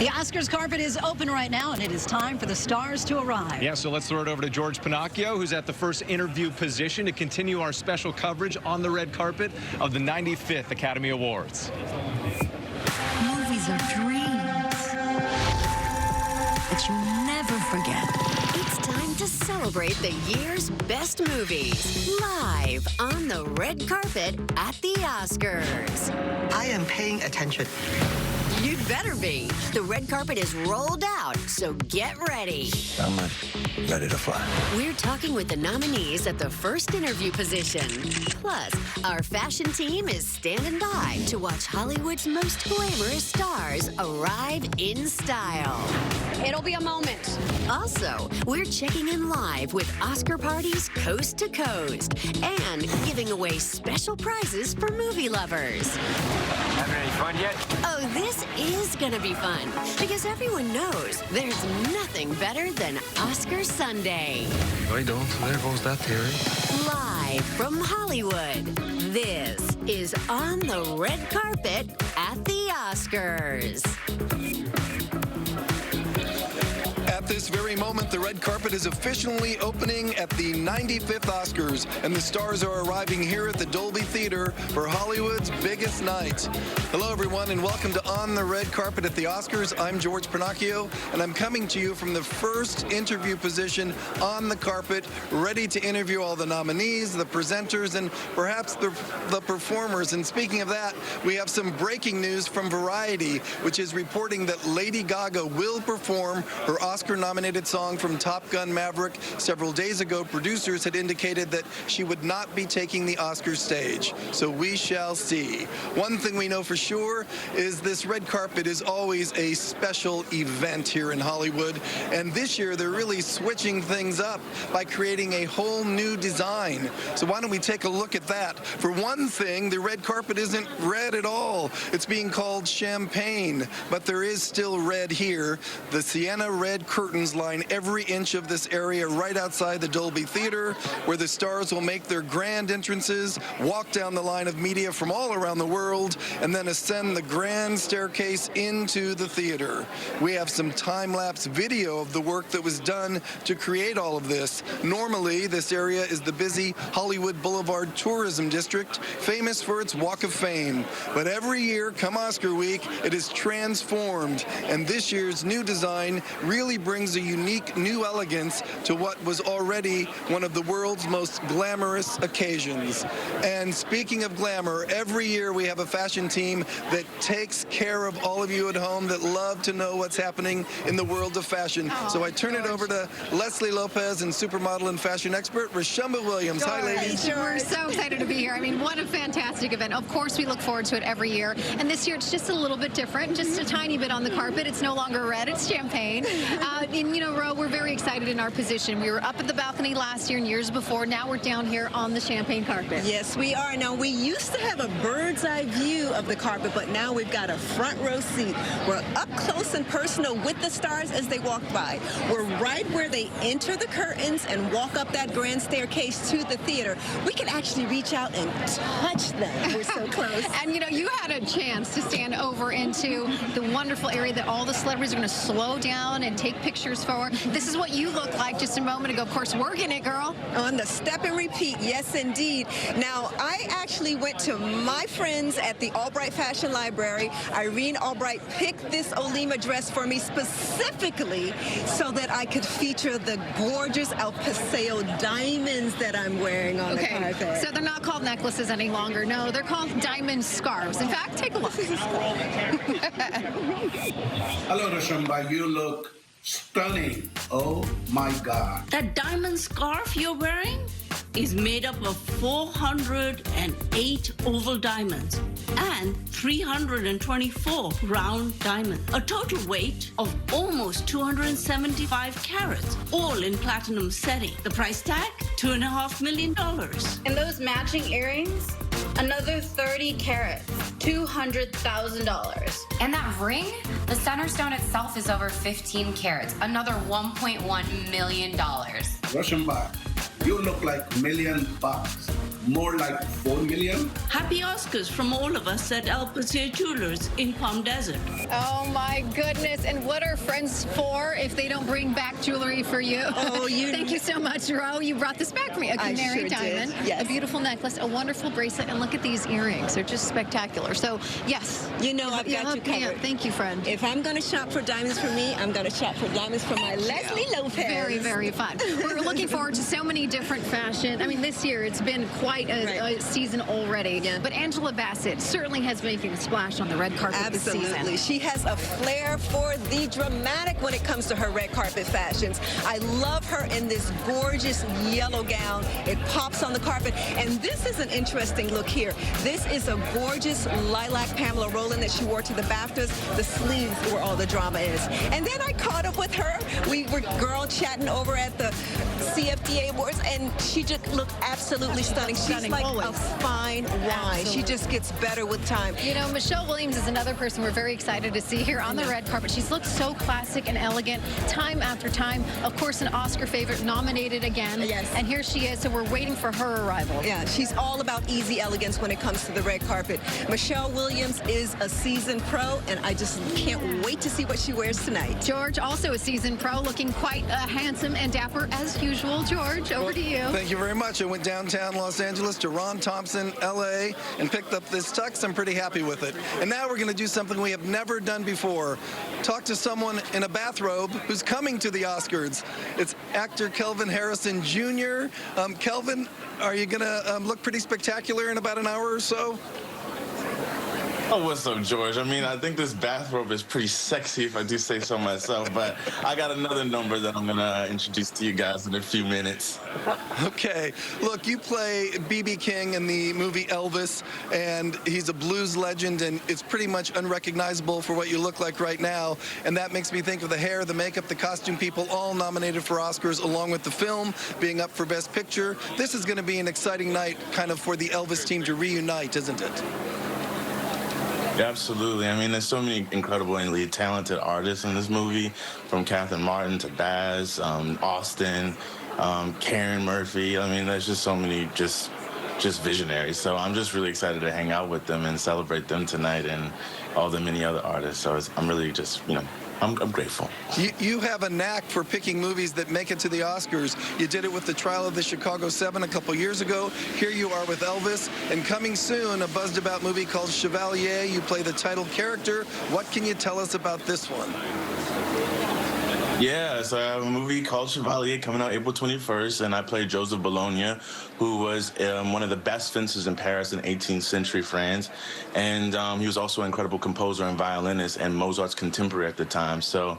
The Oscars carpet is open right now, and it is time for the stars to arrive. Yeah, so let's throw it over to George Pinocchio, who's at the first interview position to continue our special coverage on the red carpet of the 95th Academy Awards. Movies are dreams that you never forget. It's time to celebrate the year's best movies live on the red carpet at the Oscars. I am paying attention. You'd better be. The red carpet is rolled out, so get ready. I'm ready to fly. We're talking with the nominees at the first interview position. Plus, our fashion team is standing by to watch Hollywood's most glamorous stars arrive in style. It'll be a moment. Also, we're checking in live with Oscar parties coast to coast and giving away special prizes for movie lovers. Having any fun yet? Oh, this is gonna be fun because everyone knows there's nothing better than Oscar Sunday. I don't. There goes that theory. Live from Hollywood, this is On the Red Carpet at the Oscars. At this very moment, the red carpet is officially opening at the 95th Oscars, and the stars are arriving here at the Dolby Theater for Hollywood's biggest night. Hello, everyone, and welcome to On the Red Carpet at the Oscars. I'm George Pinocchio, and I'm coming to you from the first interview position on the carpet, ready to interview all the nominees, the presenters, and perhaps the performers. And speaking of that, we have some breaking news from Variety, which is reporting that Lady Gaga will perform her Oscar-nominated song from Top Gun Maverick. Several days ago, producers had indicated that she would not be taking the Oscar stage. So we shall see. One thing we know for sure is this red carpet is always a special event here in Hollywood. And this year, they're really switching things up by creating a whole new design. So why don't we take a look at that? For one thing, the red carpet isn't red at all. It's being called champagne, but there is still red here. The sienna red curtains line every inch of this area right outside the Dolby Theater, where the stars will make their grand entrances, walk down the line of media from all around the world, and then ascend the grand staircase into the theater. We have some time-lapse video of the work that was done to create all of this. Normally, this area is the busy Hollywood Boulevard Tourism District, famous for its Walk of Fame. But every year, come Oscar week, it is transformed, and this year's new design really brings a unique new elegance to what was already one of the world's most glamorous occasions. And speaking of glamour, every year we have a fashion team that takes care of all of you at home that love to know what's happening in the world of fashion. So I turn it over to Leslie Lopez and supermodel and fashion expert Rashumba Williams. Hi, ladies. We're so excited to be here. I mean, what a fantastic event. Of course, we look forward to it every year. And this year, it's just a little bit different, just a tiny bit on the carpet. It's no longer red, it's champagne. And, you know, Ro, we're very excited in our position. We were up at the balcony last year and years before. Now we're down here on the champagne carpet. Yes, we are. Now, we used to have a bird's eye view of the carpet, but now we've got a front row seat. We're up close and personal with the stars as they walk by. We're right where they enter the curtains and walk up that grand staircase to the theater. We can actually reach out and touch them. We're so close. And, you know, you had a chance to stand over into the wonderful area that all the celebrities are going to slow down and take pictures for. This is what you look like just a moment ago. Of course, working it, girl. On the step and repeat, yes, indeed. Now, I actually went to my friends at the Albright Fashion Library. Irene Albright picked this Olema dress for me specifically so that I could feature the gorgeous El Paseo diamonds that I'm wearing on the carpet. So they're not called necklaces any longer. No, they're called diamond scarves. In fact, take a look. Hello, Rashumba. You look stunning. Oh, my God. That diamond scarf you're wearing is made up of 408 oval diamonds and 324 round diamonds. A total weight of almost 275 carats, all in platinum setting. The price tag, $2.5 million. And those matching earrings, another 30 carats, $200,000. And that ring, the center stone itself is over 15 carats, another $1.1 million. Rashumba, you look like $1 million. more like 4 million. Happy Oscars from all of us at El Paseo Jewelers in Palm Desert. Oh my goodness. And what are friends for if they don't bring back jewelry for you? Oh, Thank you so much, Ro. You brought this back for me. A I canary sure diamond, did. Yes. a beautiful necklace, a wonderful bracelet, and look at these earrings. They're just spectacular. So, yes. You know I've got you covered. Thank you, friend. If I'm going to shop for diamonds for me, I'm going to shop for diamonds for my Leslie Lopez. Very, very fun. We're looking forward to so many different fashion. I mean, this year it's been quite a season already. Yeah. But Angela Bassett certainly has making a splash on the red carpet this season. Absolutely. She has a flair for the dramatic when it comes to her red carpet fashions. I love her in this gorgeous yellow gown. It pops on the carpet. And this is an interesting look here. This is a gorgeous lilac Pamela Roland that she wore to the BAFTAs. The sleeves where all the drama is. And then I caught up with her. We were girl chatting over at the CFDA Awards, and she just looked absolutely stunning. She's like a fine wine. Absolutely. She just gets better with time. You know, Michelle Williams is another person we're very excited to see here on the red carpet. She's looked so classic and elegant time after time. Of course, an Oscar favorite, nominated again. Yes. And here she is, so we're waiting for her arrival. Yeah, she's all about easy elegance when it comes to the red carpet. Michelle Williams is a seasoned pro, and I just can't wait to see what she wears tonight. George, also a seasoned pro, looking quite handsome and dapper as usual. George, over to you. Thank you very much. I went downtown Los Angeles to Ron Thompson, LA, and picked up this tux. I'm pretty happy with it. And now we're going to do something we have never done before. Talk to someone in a bathrobe who's coming to the Oscars. It's actor Kelvin Harrison Jr. Kelvin, are you going to look pretty spectacular in about an hour or so? Oh, what's up, George? I mean, I think this bathrobe is pretty sexy, if I do say so myself, but I got another number that I'm going to introduce to you guys in a few minutes. Okay. Look, you play B.B. King in the movie Elvis, and he's a blues legend, and it's pretty much unrecognizable for what you look like right now, and that makes me think of the hair, the makeup, the costume people, all nominated for Oscars, along with the film being up for Best Picture. This is going to be an exciting night kind of for the Elvis team to reunite, isn't it? Yeah, absolutely. I mean, there's so many incredibly talented artists in this movie, from Catherine Martin to Baz, Austin, Karen Murphy. I mean, there's just so many just visionaries. So I'm just really excited to hang out with them and celebrate them tonight and all the many other artists. So I'm really just, I'm grateful. You have a knack for picking movies that make it to the Oscars. You did it with The Trial of the Chicago 7 a couple years ago. Here you are with Elvis. And coming soon, a buzzed-about movie called Chevalier. You play the title character. What can you tell us about this one? Yeah, it's a movie called Chevalier coming out April 21st, and I play Joseph Bologna, who was one of the best fencers in Paris in 18th century France, and he was also an incredible composer and violinist and Mozart's contemporary at the time. So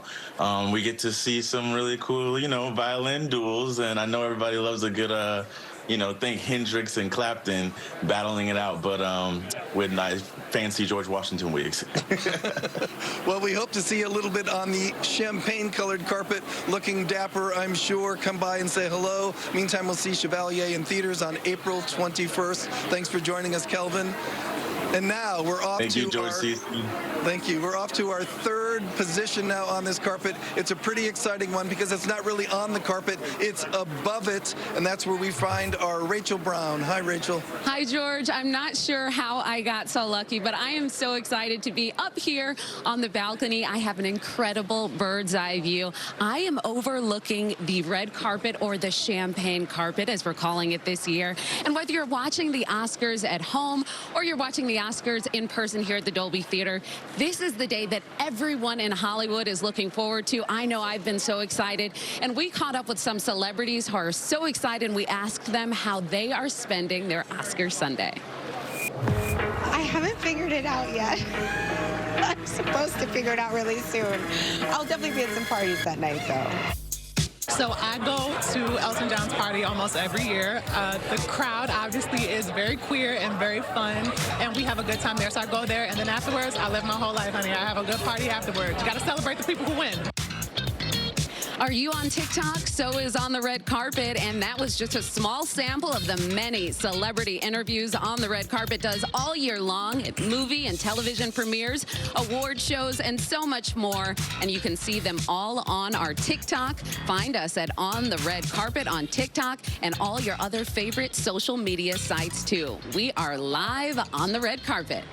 we get to see some really cool, violin duels, and I know everybody loves a good think Hendrix and Clapton battling it out, but with nice, fancy George Washington wigs. Well, we hope to see you a little bit on the champagne-colored carpet, looking dapper, I'm sure. Come by and say hello. Meantime, we'll see Chevalier in theaters on April 21st. Thanks for joining us, Kelvin. And now we're off Thank to you, George C. Thank you. We're off to our third position now on this carpet. It's a pretty exciting one because it's not really on the carpet, it's above it, and that's where we find our Rachel Brown. Hi, Rachel. Hi, George. I'm not sure how I got so lucky, but I am so excited to be up here on the balcony. I have an incredible bird's eye view. I am overlooking the red carpet, or the champagne carpet, as we're calling it this year. And whether you're watching the Oscars at home or you're watching the Oscars in person here at the Dolby Theater, this is the day that everyone in Hollywood is looking forward to. I know I've been so excited, and we caught up with some celebrities who are so excited, and we asked them how they are spending their Oscar Sunday. I haven't figured it out yet. I'm supposed to figure it out really soon. I'll definitely be at some parties that night, though. So I go to Elton John's party almost every year. The crowd obviously is very queer and very fun, and we have a good time there. So I go there, and then afterwards, I live my whole life, honey. I have a good party afterwards. You got to celebrate the people who win. Are you on TikTok? So is On the Red Carpet, and that was just a small sample of the many celebrity interviews On the Red Carpet does all year long. It's movie and television premieres, award shows, and so much more. And you can see them all on our TikTok. Find us at On the Red Carpet on TikTok and all your other favorite social media sites, too. We are live on the red carpet.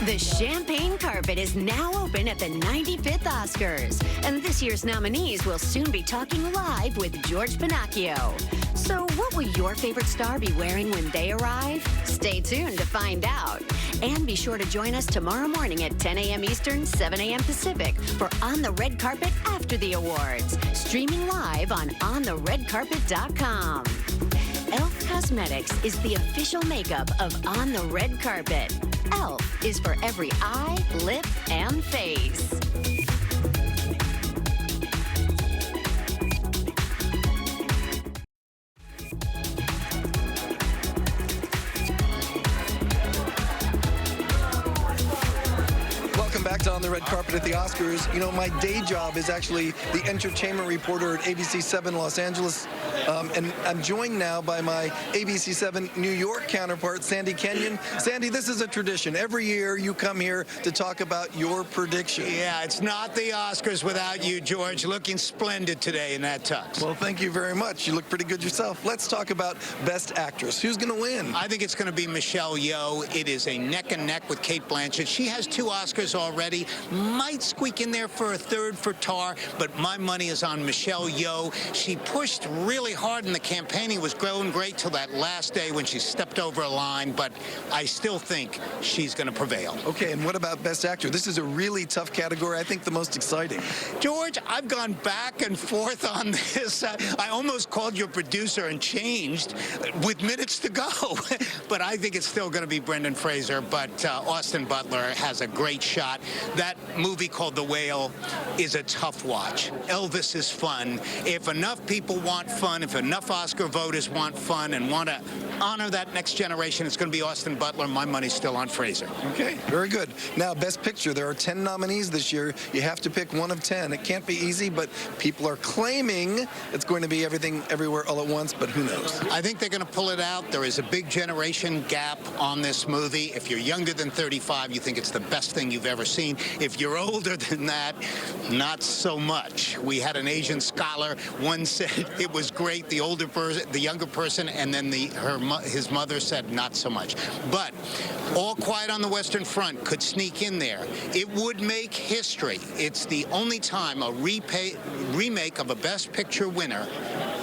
The champagne carpet is now open at the 95th Oscars, and this year's nominees will soon be talking live with George Pinocchio. So what will your favorite star be wearing when they arrive? Stay tuned to find out. And be sure to join us tomorrow morning at 10 a.m. Eastern, 7 a.m. Pacific for On the Red Carpet After the Awards, streaming live on ontheredcarpet.com. e.l.f. Cosmetics is the official makeup of On the Red Carpet. e.l.f. is for every eye, lip, and face. Welcome back to On the Red Carpet at the Oscars. You know, my day job is actually the entertainment reporter at ABC7 Los Angeles. And I'm joined now by my ABC7 New York counterpart, Sandy Kenyon. Sandy, this is a tradition. Every year you come here to talk about your predictions. Yeah, it's not the Oscars without you, George. Looking splendid today in that tux. Well, thank you very much. You look pretty good yourself. Let's talk about Best Actress. Who's going to win? I think it's going to be Michelle Yeoh. It is a neck and neck with Cate Blanchett. She has 2 Oscars already. Might squeak in there for a 3rd for Tar, but my money is on Michelle Yeoh. She pushed really hard in the campaigning, was growing great till that last day when she stepped over a line, but I still think she's going to prevail. Okay, and what about Best Actor? This is a really tough category. I think the most exciting. George, I've gone back and forth on this. I almost called your producer and changed with minutes to go. But I think it's still going to be Brendan Fraser, but Austin Butler has a great shot. That movie called The Whale is a tough watch. Elvis is fun. If enough people want fun, if enough Oscar voters want fun and want to honor that next generation, it's going to be Austin Butler. My money's still on Fraser. Okay, very good. Now, Best Picture. There are 10 nominees this year. You have to pick one of 10. It can't be easy, but people are claiming it's going to be Everything Everywhere All at Once, but who knows? I think they're going to pull it out. There is a big generation gap on this movie. If you're younger than 35, you think it's the best thing you've ever seen. If you're older than that, not so much. We had an Asian scholar. One said it was great. The older person, the younger person, and then his mother said not so much. But All Quiet on the Western Front could sneak in there. It would make history. It's the only time a remake of a Best Picture winner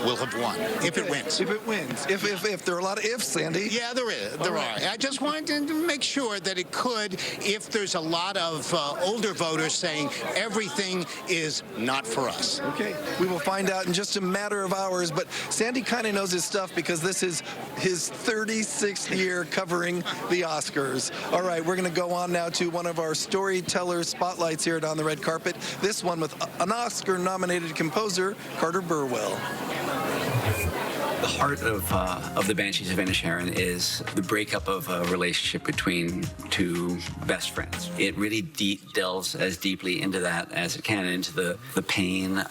will have won, if it wins. If it wins. If there are a lot of ifs, Sandy. Yeah, there are. I just wanted to make sure that it could, if there's a lot of older voters saying everything is not for us. Okay, we will find out in just a matter of hours, but Sandy kind of knows his stuff because this is his 36th year covering the Oscars. All right, we're going to go on now to one of our storyteller spotlights here at On the Red Carpet. This one with an Oscar-nominated composer, Carter Burwell. The heart of The Banshees of Inisherin is the breakup of a relationship between 2 best friends. It really delves as deeply into that as it can, into the pain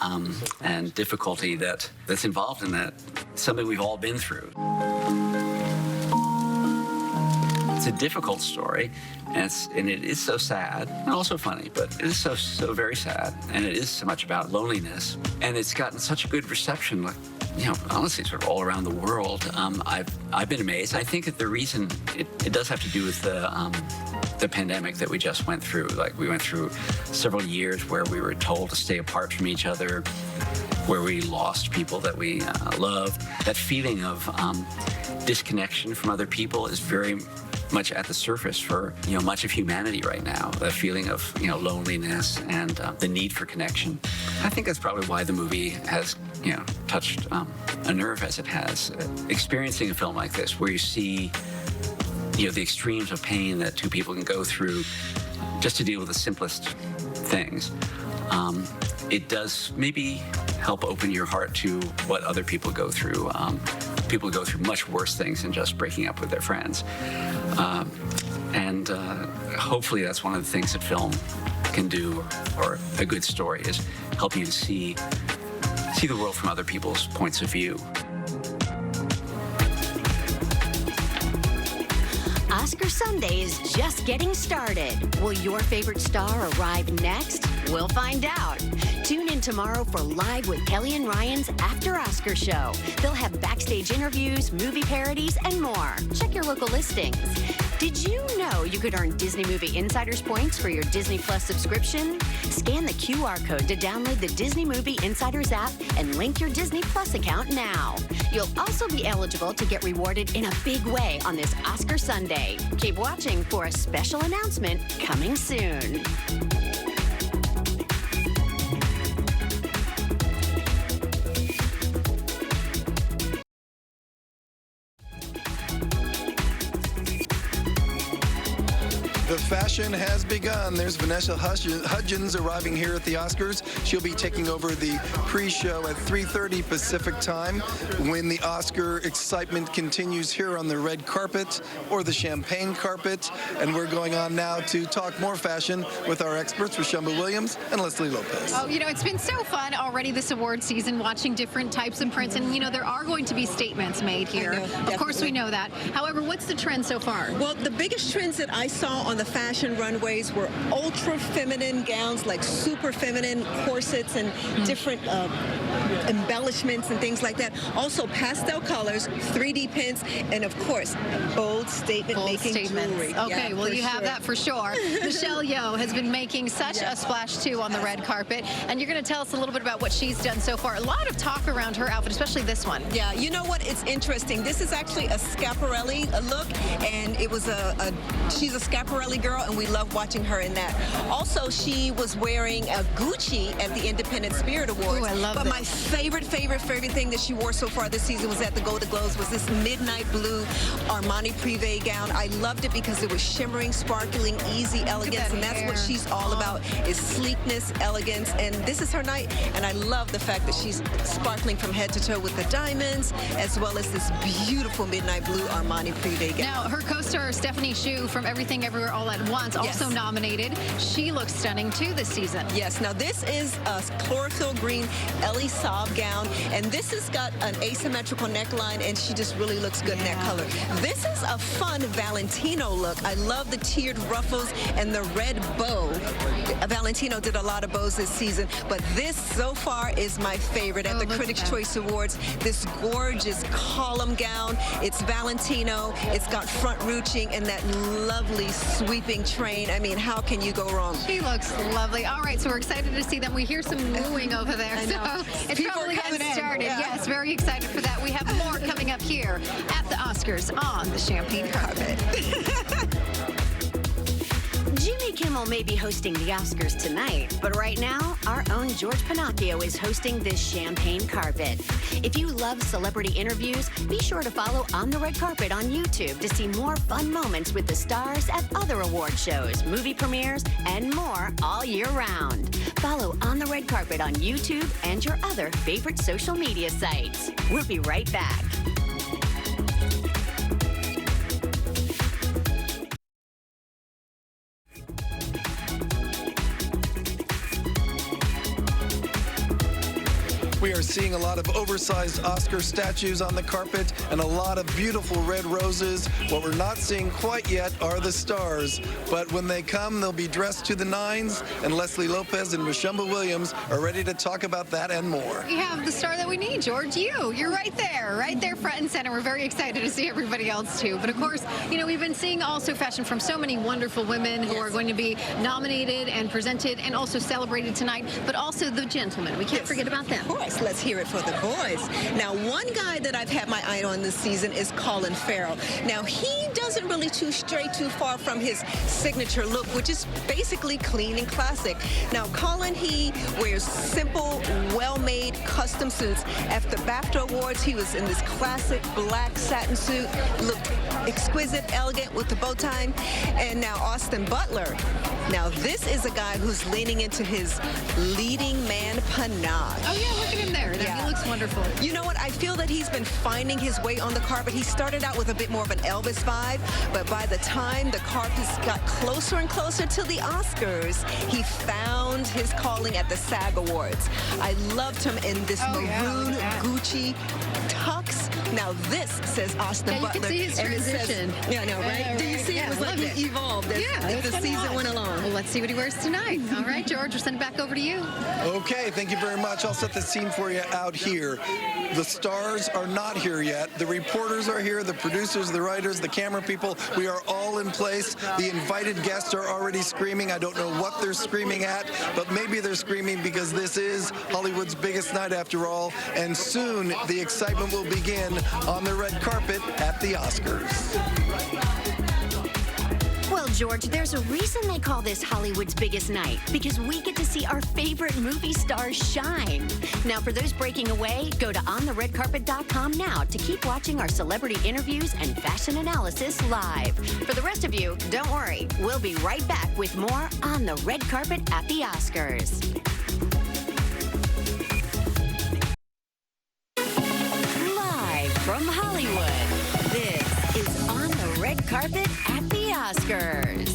and difficulty that's involved in that, something we've all been through. It's a difficult story, and it is so sad, and also funny, but it is so very sad, and it is so much about loneliness, and it's gotten such a good reception, like, you know, honestly, sort of all around the world. I've been amazed. I think that the reason it does have to do with the pandemic that we just went through. Like, we went through several years where we were told to stay apart from each other, where we lost people that we loved. That feeling of disconnection from other people is very much at the surface for, you know, much of humanity right now. That feeling of, you know, loneliness and the need for connection. I think that's probably why the movie has, you know, touched a nerve as it has. Experiencing a film like this, where you see, you know, the extremes of pain that 2 people can go through just to deal with the simplest things. It does maybe help open your heart to what other people go through. People go through much worse things than just breaking up with their friends. And hopefully that's one of the things that film can do, or a good story, is help you to see the world from other people's points of view. Oscar Sunday is just getting started. Will your favorite star arrive next? We'll find out. Tune in tomorrow for Live with Kelly and Ryan's After Oscar show. They'll have backstage interviews, movie parodies, and more. Check your local listings. Did you know you could earn Disney Movie Insiders points for your Disney Plus subscription? Scan the QR code to download the Disney Movie Insiders app and link your Disney Plus account now. You'll also be eligible to get rewarded in a big way on this Oscar Sunday. Keep watching for a special announcement coming soon. The fashion has begun. There's Vanessa Hudgens arriving here at the Oscars. She'll be taking over the pre-show at 3:30 Pacific time when the Oscar excitement continues here on the red carpet or the champagne carpet. And we're going on now to talk more fashion with our experts, Rashumba Williams and Leslie Lopez. Oh, you know, it's been so fun already this award season, watching different types of prints. And, you know, there are going to be statements made here. Of course, we know that. However, what's the trend so far? Well, the biggest trends that I saw on the fashion runways were ultra feminine gowns, like super feminine corsets and different embellishments and things like that. Also pastel colors, 3D prints, and of course, bold statement-making jewelry. Okay, yeah, well, you have that for sure. Michelle Yeoh has been making such a splash, too, on the red carpet. And you're going to tell us a little bit about what she's done so far. A lot of talk around her outfit, especially this one. Yeah, you know what? It's interesting. This is actually a Schiaparelli look, and it was she's a Schiaparelli girl, and we love watching her in that. Also, she was wearing a Gucci at the Independent Spirit Awards. Ooh, I love But this. my favorite thing that she wore so far this season was at the Golden Globes was this midnight blue Armani Privé gown. I loved it because it was shimmering, sparkling, easy elegance, and that's what she's all about, is sleekness, elegance, and this is her night. And I love the fact that she's sparkling from head to toe with the diamonds, as well as this beautiful midnight blue Armani Privé gown. Now, her co-star Stephanie Hsu from Everything Everywhere All at Once, also nominated. She looks stunning, too, this season. Yes, now this is a chlorophyll green Elie Saab gown, and this has got an asymmetrical neckline, and she just really looks good in that color. This is a fun Valentino look. I love the tiered ruffles and the red bow. Valentino did a lot of bows this season, but this so far is my favorite at the Critics' Choice Awards. This gorgeous column gown. It's Valentino. It's got front ruching and that lovely sweeping train. I mean, how can you go wrong? She looks lovely. All right, so we're excited to see them. We hear some mooing over there. I know. So it's People probably are coming getting in. started. Yeah. Yes, very excited for that. We have more coming up here at the Oscars on the champagne carpet. Jimmy Kimmel may be hosting the Oscars tonight, but right now, our own George Pinocchio is hosting this champagne carpet. If you love celebrity interviews, be sure to follow On the Red Carpet on YouTube to see more fun moments with the stars at other award shows, movie premieres, and more all year round. Follow On the Red Carpet on YouTube and your other favorite social media sites. We'll be right back. We are seeing a lot of oversized Oscar statues on the carpet and a lot of beautiful red roses. What we're not seeing quite yet are the stars, but when they come, they'll be dressed to the nines, and Leslie Lopez and Rashumba Williams are ready to talk about that and more. We have the star that we need, George. You're right there front and center. We're very excited to see everybody else, too. But, of course, you know, we've been seeing also fashion from so many wonderful women who are going to be nominated and presented and also celebrated tonight, but also the gentlemen. We can't forget about them. Of course. Let's hear it for the boys. Now, one guy that I've had my eye on this season is Colin Farrell. Now, he doesn't really stray too far from his signature look, which is basically clean and classic. Now, Colin, he wears simple, well-made custom suits. After BAFTA Awards, he was in this classic black satin suit, looked exquisite, elegant with the bow tie. And now Austin Butler. Now, this is a guy who's leaning into his leading man panache. Oh, yeah, look at him there. He looks wonderful. You know what? I feel that he's been finding his way on the carpet. He started out with a bit more of an Elvis vibe, But by the time the carpets got closer and closer to the Oscars, he found his calling at the SAG Awards. I loved him in this maroon Gucci tux. Now this says Austin Butler. You can see his transition. Yeah, I know, right? Do you see it was like he evolved as the season went along. Well, let's see what he wears tonight. All right, George, we'll send it back over to you. Okay, thank you very much. I'll set the scene for you out here. The stars are not here yet. The reporters are here, the producers, the writers, the camera people. We are all in place. The invited guests are already screaming. I don't know what they're screaming at, but maybe they're screaming because this is Hollywood's biggest night after all. And soon the excitement will begin on the red carpet at the Oscars. Well, George, there's a reason they call this Hollywood's biggest night, because we get to see our favorite movie stars shine. Now, for those breaking away, go to ontheredcarpet.com now to keep watching our celebrity interviews and fashion analysis live. For the rest of you, don't worry. We'll be right back with more On the Red Carpet at the Oscars. Live from Hollywood, this is On the Red Carpet at the Oscars.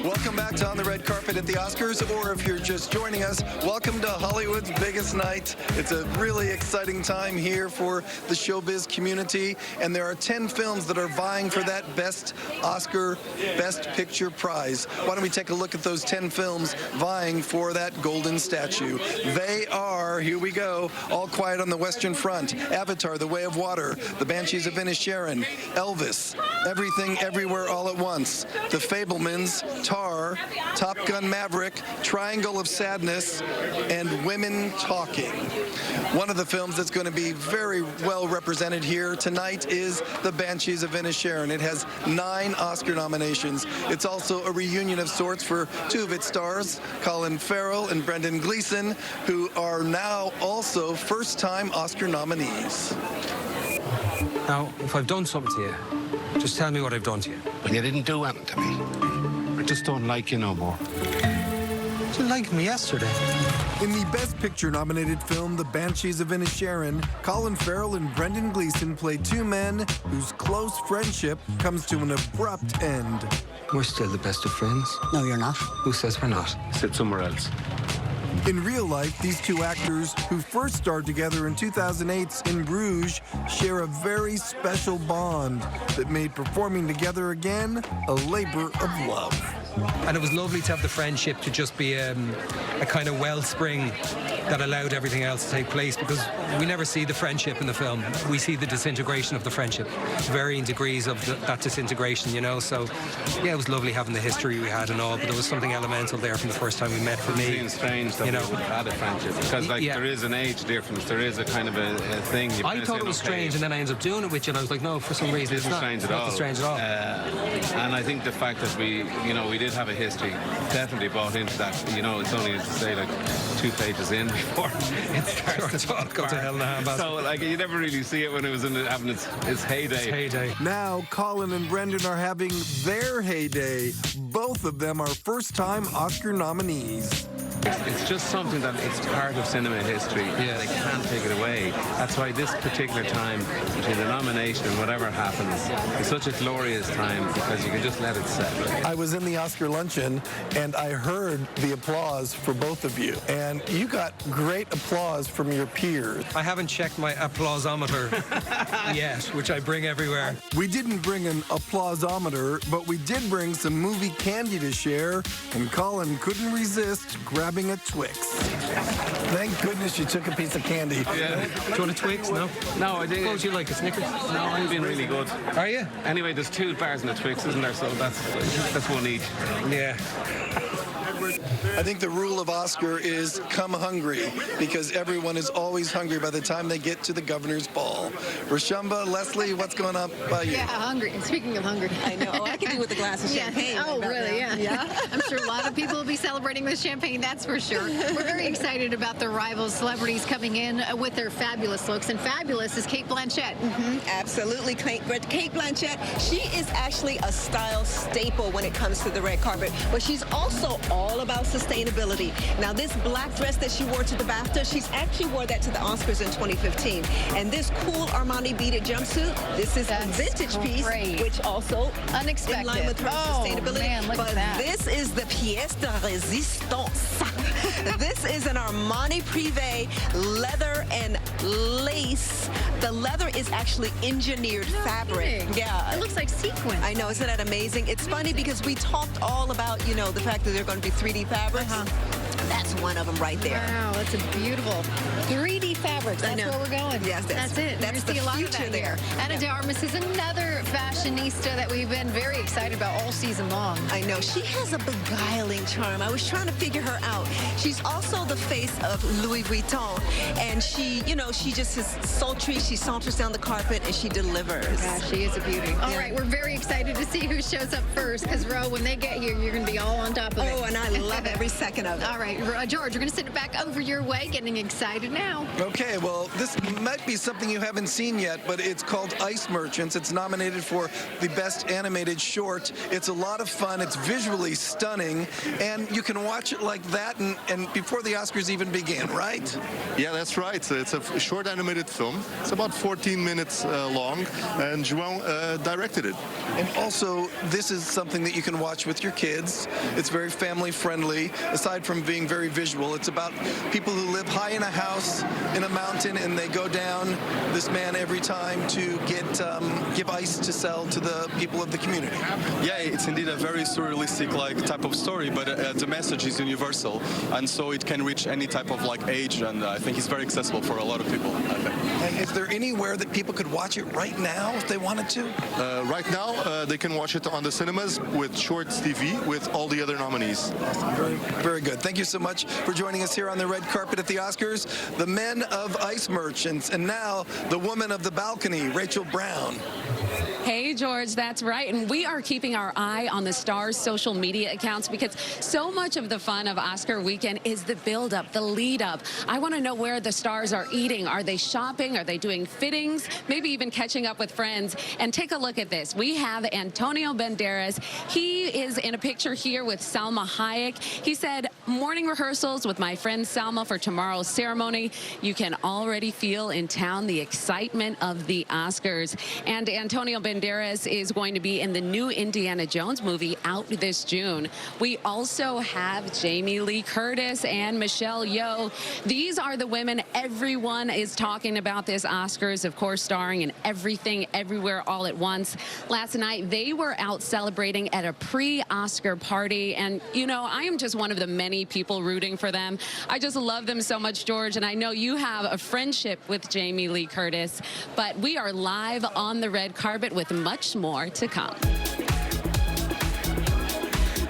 Welcome back to On the Red Carpet at the Oscars, or if you're just joining us, welcome to Hollywood's biggest night. It's a really exciting time here for the showbiz community, and there are 10 films that are vying for that Best Oscar, Best Picture prize. Why don't we take a look at those 10 films vying for that golden statue? They are, here we go, All Quiet on the Western Front, Avatar, The Way of Water, The Banshees of Inisherin, Elvis, Everything Everywhere All at Once, The Fabelmans, Tar, Top Gun Maverick, Triangle of Sadness, and Women Talking. One of the films that's going to be very well represented here tonight is The Banshees of Inisherin. It has 9 Oscar nominations. It's also a reunion of sorts for 2 of its stars, Colin Farrell and Brendan Gleeson, who are now also first-time Oscar nominees. Now, if I've done something to you, just tell me what I've done to you. But you didn't do anything to me. I just don't like you no more. You liked me yesterday. In the Best Picture-nominated film, The Banshees of Inisherin, Colin Farrell and Brendan Gleeson play 2 men whose close friendship comes to an abrupt end. We're still the best of friends. No, you're not. Who says we're not? Sit somewhere else. In real life, these 2 actors, who first starred together in 2008's In Bruges, share a very special bond that made performing together again a labor of love. And it was lovely to have the friendship to just be a kind of wellspring that allowed everything else to take place, because we never see the friendship in the film. We see the disintegration of the friendship, varying degrees of that disintegration, you know. So, yeah, it was lovely having the history we had and all, but there was something elemental there from the first time we met for me. It's strange that we had a friendship, because there is an age difference. There is a kind of a thing. I thought it was strange, and then I ended up doing it with you, and I was like, no, for some reason it's not strange at all. And I think the fact that we did have a history definitely bought into that. It's only to say like 2 pages in before it starts to talk. Go to hell in a handbasket. So you never really see it when it was having its heyday. Now, Colin and Brendan are having their heyday. Both of them are first-time Oscar nominees. It's just something that it's part of cinema history. Yeah, they can't take it away. That's why this particular time between the nomination and whatever happens is such a glorious time, because you can just let it set. I was in the Oscar luncheon, and I heard the applause for both of you. And you got great applause from your peers. I haven't checked my applausometer yet, which I bring everywhere. We didn't bring an applausometer, but we did bring some movie candy to share, and Colin couldn't resist grabbing a Twix. Thank goodness you took a piece of candy. Yeah. Do you want a Twix? No? No, I didn't. What would you like, a Snickers? No, I'm being really good. Are you? Anyway, there's 2 bars in the Twix, isn't there? So that's 1 each. Yeah. I think the rule of Oscar is come hungry, because everyone is always hungry by the time they get to the governor's ball. Rashumba, Leslie, what's going on by you? Yeah, hungry. And speaking of hungry, I know. I can do with a glass of champagne. Oh, right really? now. Yeah. I'm sure a lot of people will be celebrating with champagne. That's for sure. We're very excited about the rival celebrities coming in with their fabulous looks, and fabulous is Cate Blanchett. Absolutely, Cate Blanchett. She is actually a style staple when it comes to the red carpet, but she's also all about sustainability. Now, this black dress that she wore to the BAFTA, she's actually wore that to the Oscars in 2015. And this cool Armani beaded jumpsuit, this is a vintage piece, which also unexpected. In line with her sustainability. Man, look but at that. this is the pièce de résistance. This is an Armani Privé leather and lace. The leather is actually engineered fabric. Kidding. Yeah. It looks like sequin. I know, isn't that amazing? It's funny because we talked all about, you know, the fact that they're going to be 3D fabrics. That's one of them right there. Wow, that's a beautiful 3D fabrics. That's where we're going. Yes, that's it. That's We're gonna see the a lot future of that there. here. Anna de Armas is another fashionista that we've been very excited about all season long. I know. She has a beguiling charm. I was trying to figure her out. She's also the face of Louis Vuitton. And she, you know, she just is sultry. She saunters down the carpet and she delivers. Yeah, she is a beauty. All right, we're very excited to see who shows up first because, Ro, when they get here, you're going to be all on top of it. Oh, and I love every second of it. All right, George, we're going to send it back over your way, getting excited now. Okay, well, this might be something you haven't seen yet, but it's called Ice Merchants. It's nominated for the Best Animated Short. It's a lot of fun. It's visually stunning, and you can watch it like that and before the Oscars even begin, right? Yeah, that's right. It's a short animated film. It's about 14 minutes long, and João directed it. And also, this is something that you can watch with your kids. It's very family friendly. Aside from being very visual, it's about people who live high in a house in a mountain, and they go down this man every time to give ice to sell to the people of the community. Yeah, it's indeed a very surrealistic type of story, but the message is universal, and so it can reach any type of age, and I think it's very accessible for a lot of people. And is there anywhere that people could watch it right now if they wanted to? Right now, they can watch it on the cinemas with Shorts TV with all the other nominees. Awesome. Very, very good. Thank you so much for joining us here on the red carpet at the Oscars. The men of Ice Merchants, and now the woman of the balcony, Rachel Brown. Hey, George, that's right. And we are keeping our eye on the stars' social media accounts because so much of the fun of Oscar weekend is the build-up, the lead-up. I want to know where the stars are eating. Are they shopping? Are they doing fittings? Maybe even catching up with friends. And take a look at this. We have Antonio Banderas. He is in a picture here with Salma Hayek. He said, morning rehearsals with my friend Salma for tomorrow's ceremony. You can already feel in town the excitement of the Oscars. And Antonio Banderas is going to be in the new Indiana Jones movie out this June. We also have Jamie Lee Curtis and Michelle Yeoh. These are the women everyone is talking about this Oscars, of course, starring in Everything, Everywhere, All at Once. Last night, they were out celebrating at a pre-Oscar party, and, you know, I am just one of the many people rooting for them. I just love them so much, George, and I know you have a friendship with Jamie Lee Curtis, but we are live on the red carpet with much more to come.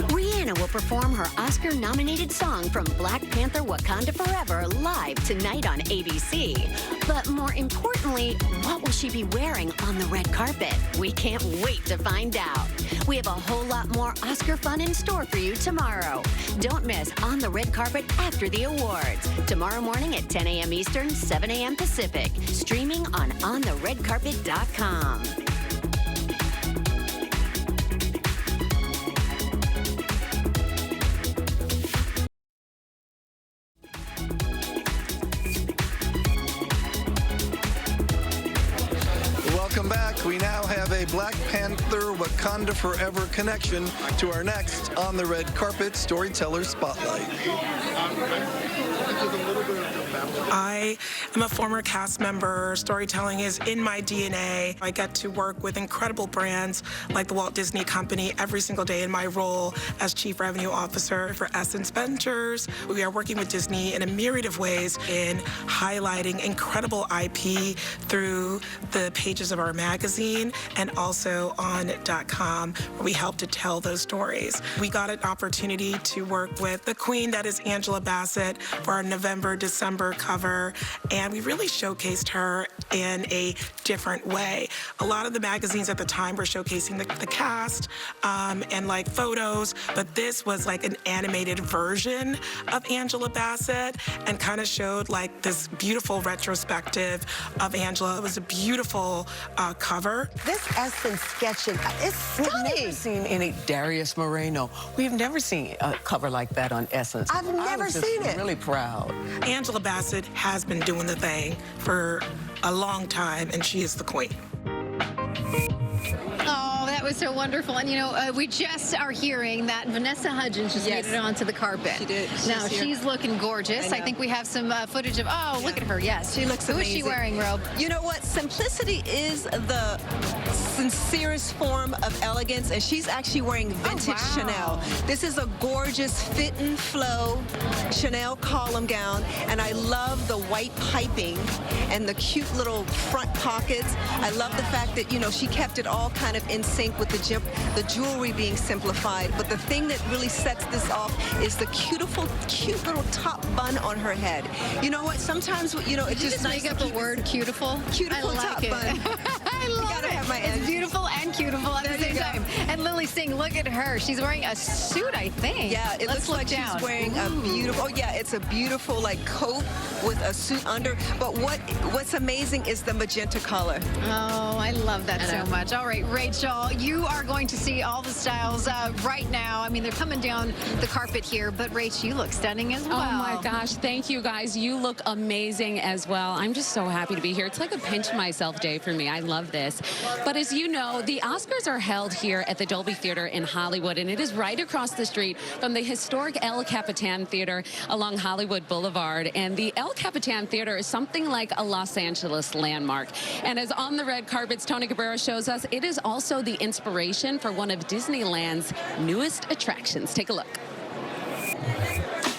Rihanna will perform her Oscar-nominated song from Black Panther Wakanda Forever live tonight on ABC. But more importantly, what will she be wearing on the red carpet? We can't wait to find out. We have a whole lot more Oscar fun in store for you tomorrow. Don't miss On the Red Carpet after the awards. Tomorrow morning at 10 a.m. Eastern, 7 a.m. Pacific. Streaming on ontheredcarpet.com. Welcome back. We now have a Black Panther Wakanda Forever connection to our next On the Red Carpet Storyteller Spotlight. I am a former cast member. Storytelling is in my DNA. I get to work with incredible brands like the Walt Disney Company every single day in my role as Chief Revenue Officer for Essence Ventures. We are working with Disney in a myriad of ways in highlighting incredible IP through the pages of our magazine and also on .com, where we help to tell those stories. We got an opportunity to work with the queen that is Angela Bassett for our November-December cover, and we really showcased her in a different way. A lot of the magazines at the time were showcasing the cast and like photos, but this was like an animated version of Angela Bassett and kind of showed like this beautiful retrospective of Angela. It was a beautiful cover. This Essence sketching, it's stunning. We've never seen any Darius Moreno. We've never seen a cover like that on Essence. I've never seen it. Really proud. Angela Bassett has been doing the thing for a long time, and she is the queen. Oh, that was so wonderful. And, you know, we just are hearing that Vanessa Hudgens just made it onto the carpet. She did. Now, she's looking gorgeous. I think we have some footage of, look at her, yes. She looks amazing. Who is she wearing, Ro? You know what? Simplicity is the sincerest form of elegance, and she's actually wearing vintage Chanel. This is a gorgeous fit and flow Chanel column gown, and I love the white piping and the cute little front pockets. I love the fact that, you know, she kept it all kind of in sync with the jewelry being simplified. But the thing that really sets this off is the cute little top bun on her head. You know what? Sometimes, you know, it's just nice make up the word cutiful. Cutiful top bun. I love it. Have my it's beautiful and cutiful at the same time. And Lily Singh, look at her. She's wearing a suit, I think. Yeah, it looks like she's wearing a beautiful, it's a beautiful like coat with a suit under. But what's amazing is the magenta color. Oh, I love that so much. All right, Rachel, you are going to see all the styles right now. I mean, they're coming down the carpet here, but Rach, you look stunning as well. Oh my gosh, thank you guys. You look amazing as well. I'm just so happy to be here. It's like a pinch myself day for me. I love this. But as you know, the Oscars are held here at the Dolby Theater in Hollywood, and it is right across the street from the historic El Capitan Theater along Hollywood Boulevard. And the El Capitan Theater is something like a Los Angeles landmark. And as On the Red Carpet's Tony Cabrera shows us, it is also the inspiration for one of Disneyland's newest attractions. Take a look.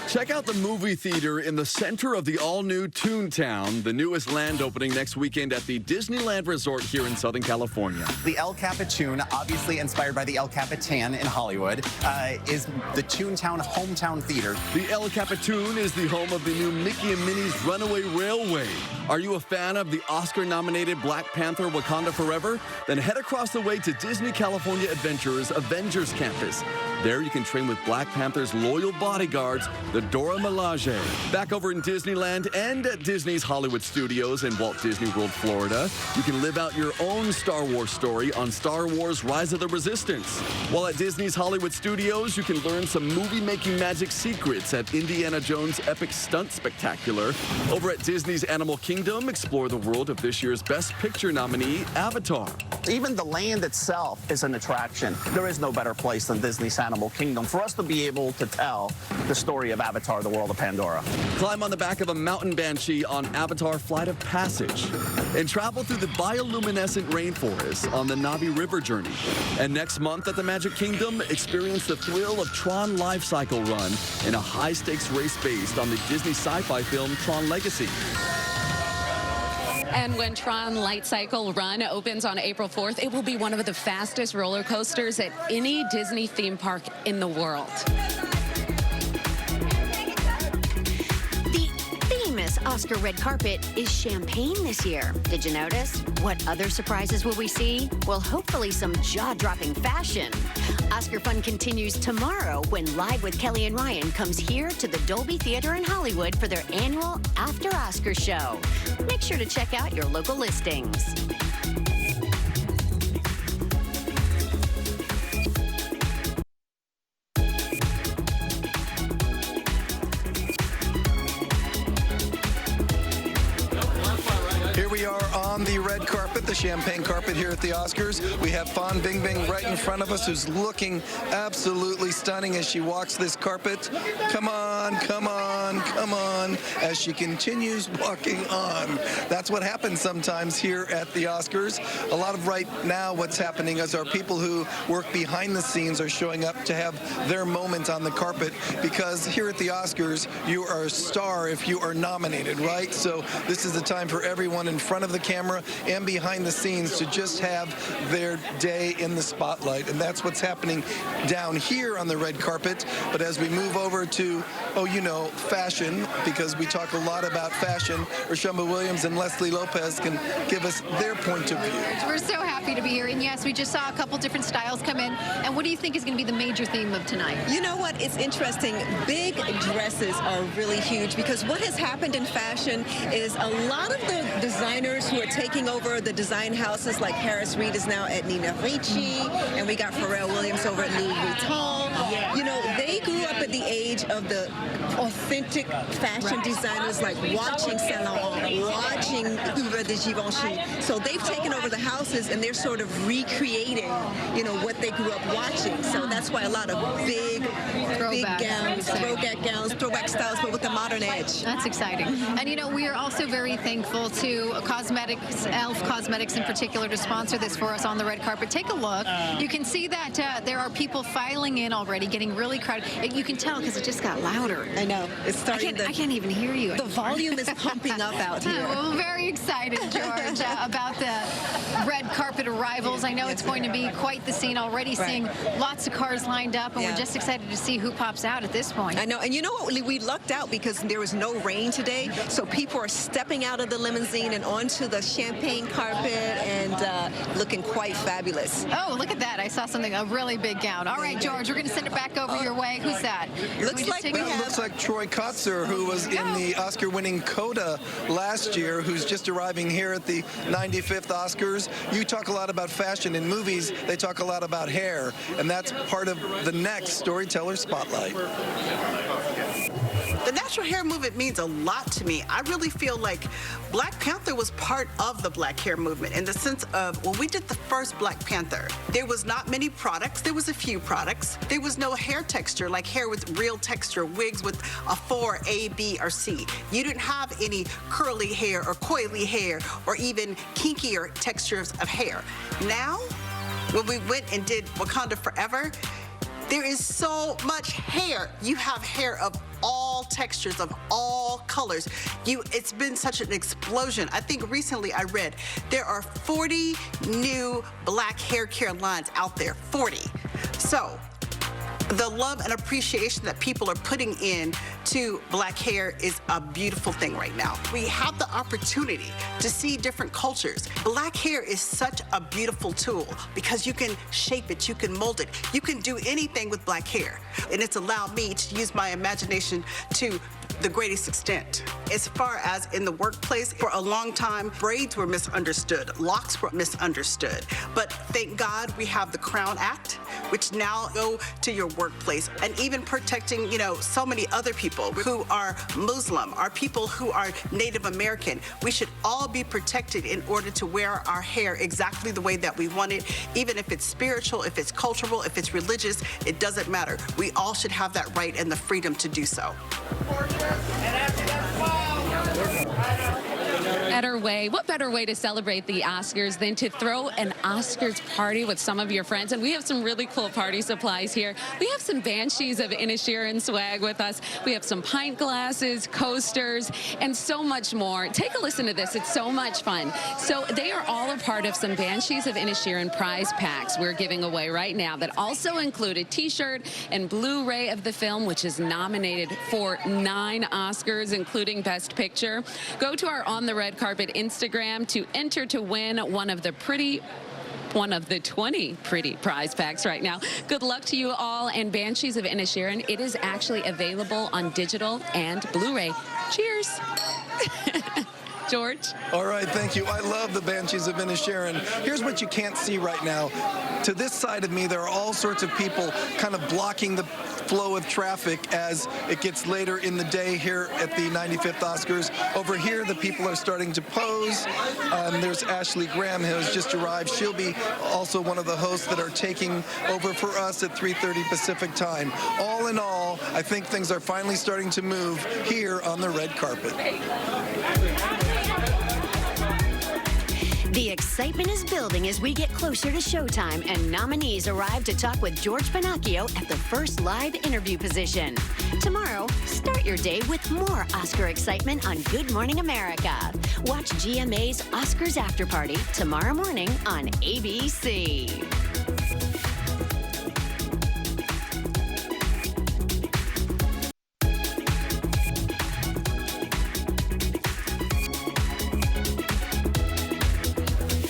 Check out the movie theater in the center of the all-new Toontown, the newest land opening next weekend at the Disneyland Resort here in Southern California. The El Capitan, obviously inspired by the El Capitan in Hollywood, is the Toontown hometown theater. The El Capitan is the home of the new Mickey and Minnie's Runaway Railway. Are you a fan of the Oscar-nominated Black Panther Wakanda Forever? Then head across the way to Disney California Adventure's Avengers Campus. There you can train with Black Panther's loyal bodyguards, the Dora Milaje. Back over in Disneyland and at Disney's Hollywood Studios in Walt Disney World, Florida, you can live out your own Star Wars story on Star Wars Rise of the Resistance. While at Disney's Hollywood Studios, you can learn some movie-making magic secrets at Indiana Jones' Epic Stunt Spectacular. Over at Disney's Animal Kingdom, explore the world of this year's Best Picture nominee, Avatar. Even the land itself is an attraction. There is no better place than Disney's Animal Kingdom for us to be able to tell the story of Avatar, the World of Pandora. Climb on the back of a mountain banshee on Avatar Flight of Passage and travel through the bioluminescent rainforest on the Na'vi River journey. And next month at the Magic Kingdom, experience the thrill of Tron Life Cycle Run in a high-stakes race based on the Disney sci-fi film Tron Legacy. And when Tron Light Cycle Run opens on April 4th, it will be one of the fastest roller coasters at any Disney theme park in the world. The famous Oscar red carpet is champagne this year. Did you notice? What other surprises will we see? Well, hopefully some jaw-dropping fashion. Oscar fun continues tomorrow when Live with Kelly and Ryan comes here to the Dolby Theater in Hollywood for their annual After Oscar show. Make sure to check out your local listings. Here we are on the red carpet, the champagne carpet here at the Oscars. We have Fan Bingbing right in front of us, who's looking absolutely stunning as she walks this carpet. Come on, come on, come on, as she continues walking on. That's what happens sometimes here at the Oscars. A lot of right now what's happening is our people who work behind the scenes are showing up to have their moment on the carpet, because here at the Oscars, you are a star if you are nominated, right? So this is the time for everyone in front of the camera and behind the scenes to just have their day in the spotlight. And that's what's happening down here on the red carpet. But as we move over to, fashion, because we talk a lot about fashion, Rashumba Williams and Leslie Lopez can give us their point of view. We're so happy to be here. And yes, we just saw a couple different styles come in. And what do you think is going to be the major theme of tonight? You know what? It's interesting. Big dresses are really huge because what has happened in fashion is a lot of the designers who are taking over the design houses, like Harris Reed is now at Nina Ricci, and we got Pharrell Williams over at Louis Vuitton. They grew up at the age of the authentic fashion designers, like watching Saint Laurent, watching Eva de Givenchy. So they've taken over the houses and they're sort of recreating, what they grew up watching. So that's why a lot of big gowns, throwback styles, but with a modern edge. That's exciting. And we are also very thankful to Cosmetics, Elf Cosmetics in particular, to sponsor this for us on the red carpet. Take a look. You can see that there are people filing in already, getting really crowded. You can tell because it just got louder. I know. It's starting. I can't even hear you. The volume is pumping up out here. Well, very excited, George, about the red carpet arrivals. I know it's going to be quite the scene. Already seeing lots of cars lined up, and we're just excited to see who pops out at this point. I know. And you know what? We lucked out because there was no rain today, so people are stepping out of the limousine and onto the champagne carpet and looking quite fabulous. Oh, look at that. I saw something, a really big gown. All right, George, we're going to send it back over your way. Who's that? Looks like Troy Kotzer, who was in the Oscar-winning Coda last year, who's just arriving here at the 95th Oscars. You talk a lot about fashion. In movies, they talk a lot about hair, and that's part of the next Storyteller Spotlight. The natural hair movement means a lot to me. I really feel like Black Panther was part of the black hair movement in the sense of when we did the first Black Panther, there was not many products. There was a few products. There was no hair texture, like hair with real texture, wigs with a 4, A, B, or C. You didn't have any curly hair or coily hair or even kinkier textures of hair. Now, when we went and did Wakanda Forever, there is so much hair. You have hair of all textures, of all colors. It's been such an explosion. I think recently I read there are 40 new black hair care lines out there, 40. So the love and appreciation that people are putting in to black hair is a beautiful thing right now. We have the opportunity to see different cultures. Black hair is such a beautiful tool because you can shape it, you can mold it, you can do anything with black hair. And it's allowed me to use my imagination to the greatest extent. As far as in the workplace, for a long time, braids were misunderstood, locks were misunderstood. But thank God we have the Crown Act, which now go to your workplace, and even protecting, so many other people who are Muslim, are people who are Native American. We should all be protected in order to wear our hair exactly the way that we want it, even if it's spiritual, if it's cultural, if it's religious, it doesn't matter. We all should have that right and the freedom to do so. What better way to celebrate the Oscars than to throw an Oscars party with some of your friends? And we have some really cool party supplies here. We have some Banshees of Inisherin swag with us. We have some pint glasses, coasters, and so much more. Take a listen to this. It's so much fun. So they are all a part of some Banshees of Inisherin prize packs we're giving away right now that also include a t-shirt and Blu-ray of the film, which is nominated for 9 Oscars, including Best Picture. Go to our On the Red Carpet Instagram to enter to win one of the 20 pretty prize packs right now. Good luck to you all. And Banshees of Inisherin, it is actually available on digital and Blu-ray. Cheers. George? All right, thank you. I love the Banshees of Inisherin. Here's what you can't see right now. To this side of me, there are all sorts of people kind of blocking the flow of traffic as it gets later in the day here at the 95th Oscars. Over here, the people are starting to pose. There's Ashley Graham, who has just arrived. She'll be also one of the hosts that are taking over for us at 3:30 Pacific time. All in all, I think things are finally starting to move here on the red carpet. The excitement is building as we get closer to showtime and nominees arrive to talk with George Pinocchio at the first live interview position. Tomorrow, start your day with more Oscar excitement on Good Morning America. Watch GMA's Oscars After Party tomorrow morning on ABC.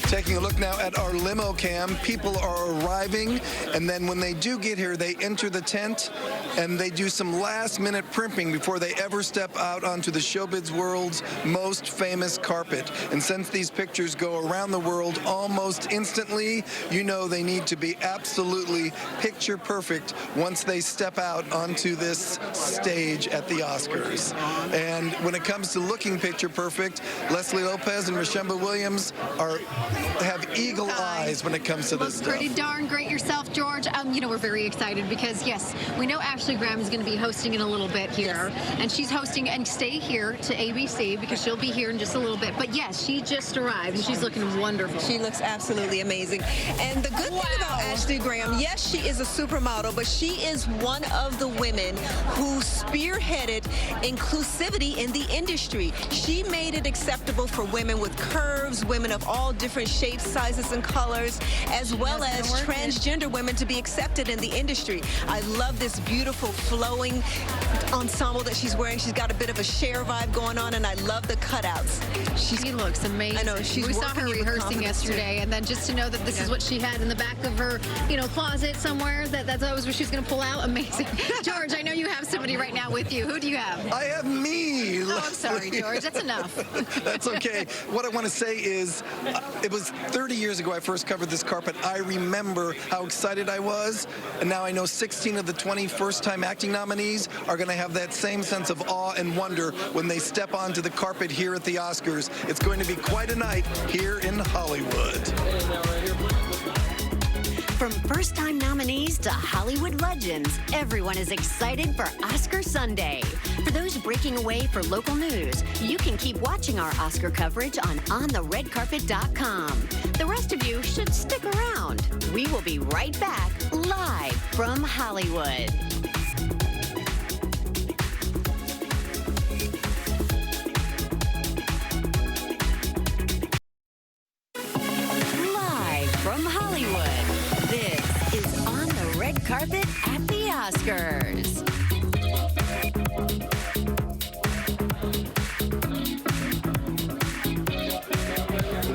Taking a look now at our limo cam. People are arriving, and then when they do get here, they enter the tent, and they do some last-minute primping before they ever step out onto the showbiz world's most famous carpet. And since these pictures go around the world almost instantly, you know they need to be absolutely picture perfect once they step out onto this stage at the Oscars. And when it comes to looking picture perfect, Leslie Lopez and Rashemba Williams have eagle eyes when it comes to this stuff. Pretty darn great yourself, George. You know, we're very excited because, yes, we know Ashley Graham is going to be hosting in a little bit here. And she's hosting, and stay here to ABC because she'll be here in just a little bit. But, yes, she just arrived, and she's looking wonderful. She looks absolutely amazing. And the good thing about Ashley Graham, yes, she is a supermodel, but she is one of the women who spearheaded inclusivity in the industry. She made it acceptable for women with curves, women of all different shapes, sizes, and colors, as well as transgender women to be accepted in the industry. I love this beautiful flowing ensemble that she's wearing. She's got a bit of a Cher vibe going on, and I love the cutouts. She looks amazing. I know. We saw her rehearsing yesterday, and then just to know that this is what she had in the back of her, closet somewhere, that was what she was going to pull out. Amazing. George, I know you have somebody right now with you. Who do you have? I have me. Oh, I'm sorry, George. That's enough. That's okay. What I want to say is, it was 30 years ago I first covered this carpet. I remember how excited I was, and now I know 16 of the 20 first-time acting nominees are going to have that same sense of awe and wonder when they step onto the carpet here at the Oscars. It's going to be quite a night here in Hollywood. From first-time nominees to Hollywood legends, everyone is excited for Oscar Sunday. For those breaking away for local news, you can keep watching our Oscar coverage on OnTheRedCarpet.com. The rest of you should stick around. We will be right back, live from Hollywood. Live from Hollywood, this is On the Red Carpet at the Oscars.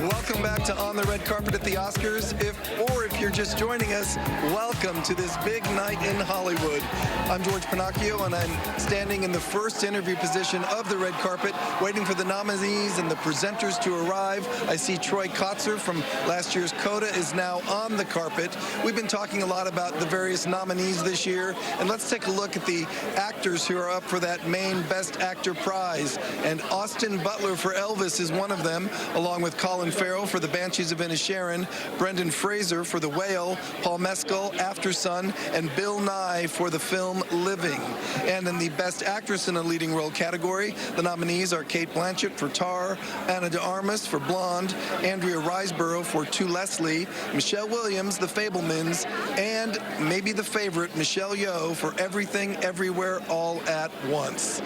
Welcome back to On the Red Carpet at the Oscars. If you're just joining us, welcome to this big night in Hollywood. I'm George Pinocchio, and I'm standing in the first interview position of the red carpet, waiting for the nominees and the presenters to arrive. I see Troy Kotzer from last year's Coda is now on the carpet. We've been talking a lot about the various nominees this year, and let's take a look at the actors who are up for that main Best Actor prize. And Austin Butler for Elvis is one of them, along with Colin Farrell for The Banshees of Inisherin, Brendan Fraser for The Whale, Paul Mescal, After Sun, and Bill Nye for the film Living. And in the Best Actress in a Leading Role category, the nominees are Cate Blanchett for Tar, Ana de Armas for Blonde, Andrea Riseborough for To Leslie, Michelle Williams, The Fabelmans, and maybe the favorite, Michelle Yeoh for Everything, Everywhere, All at Once.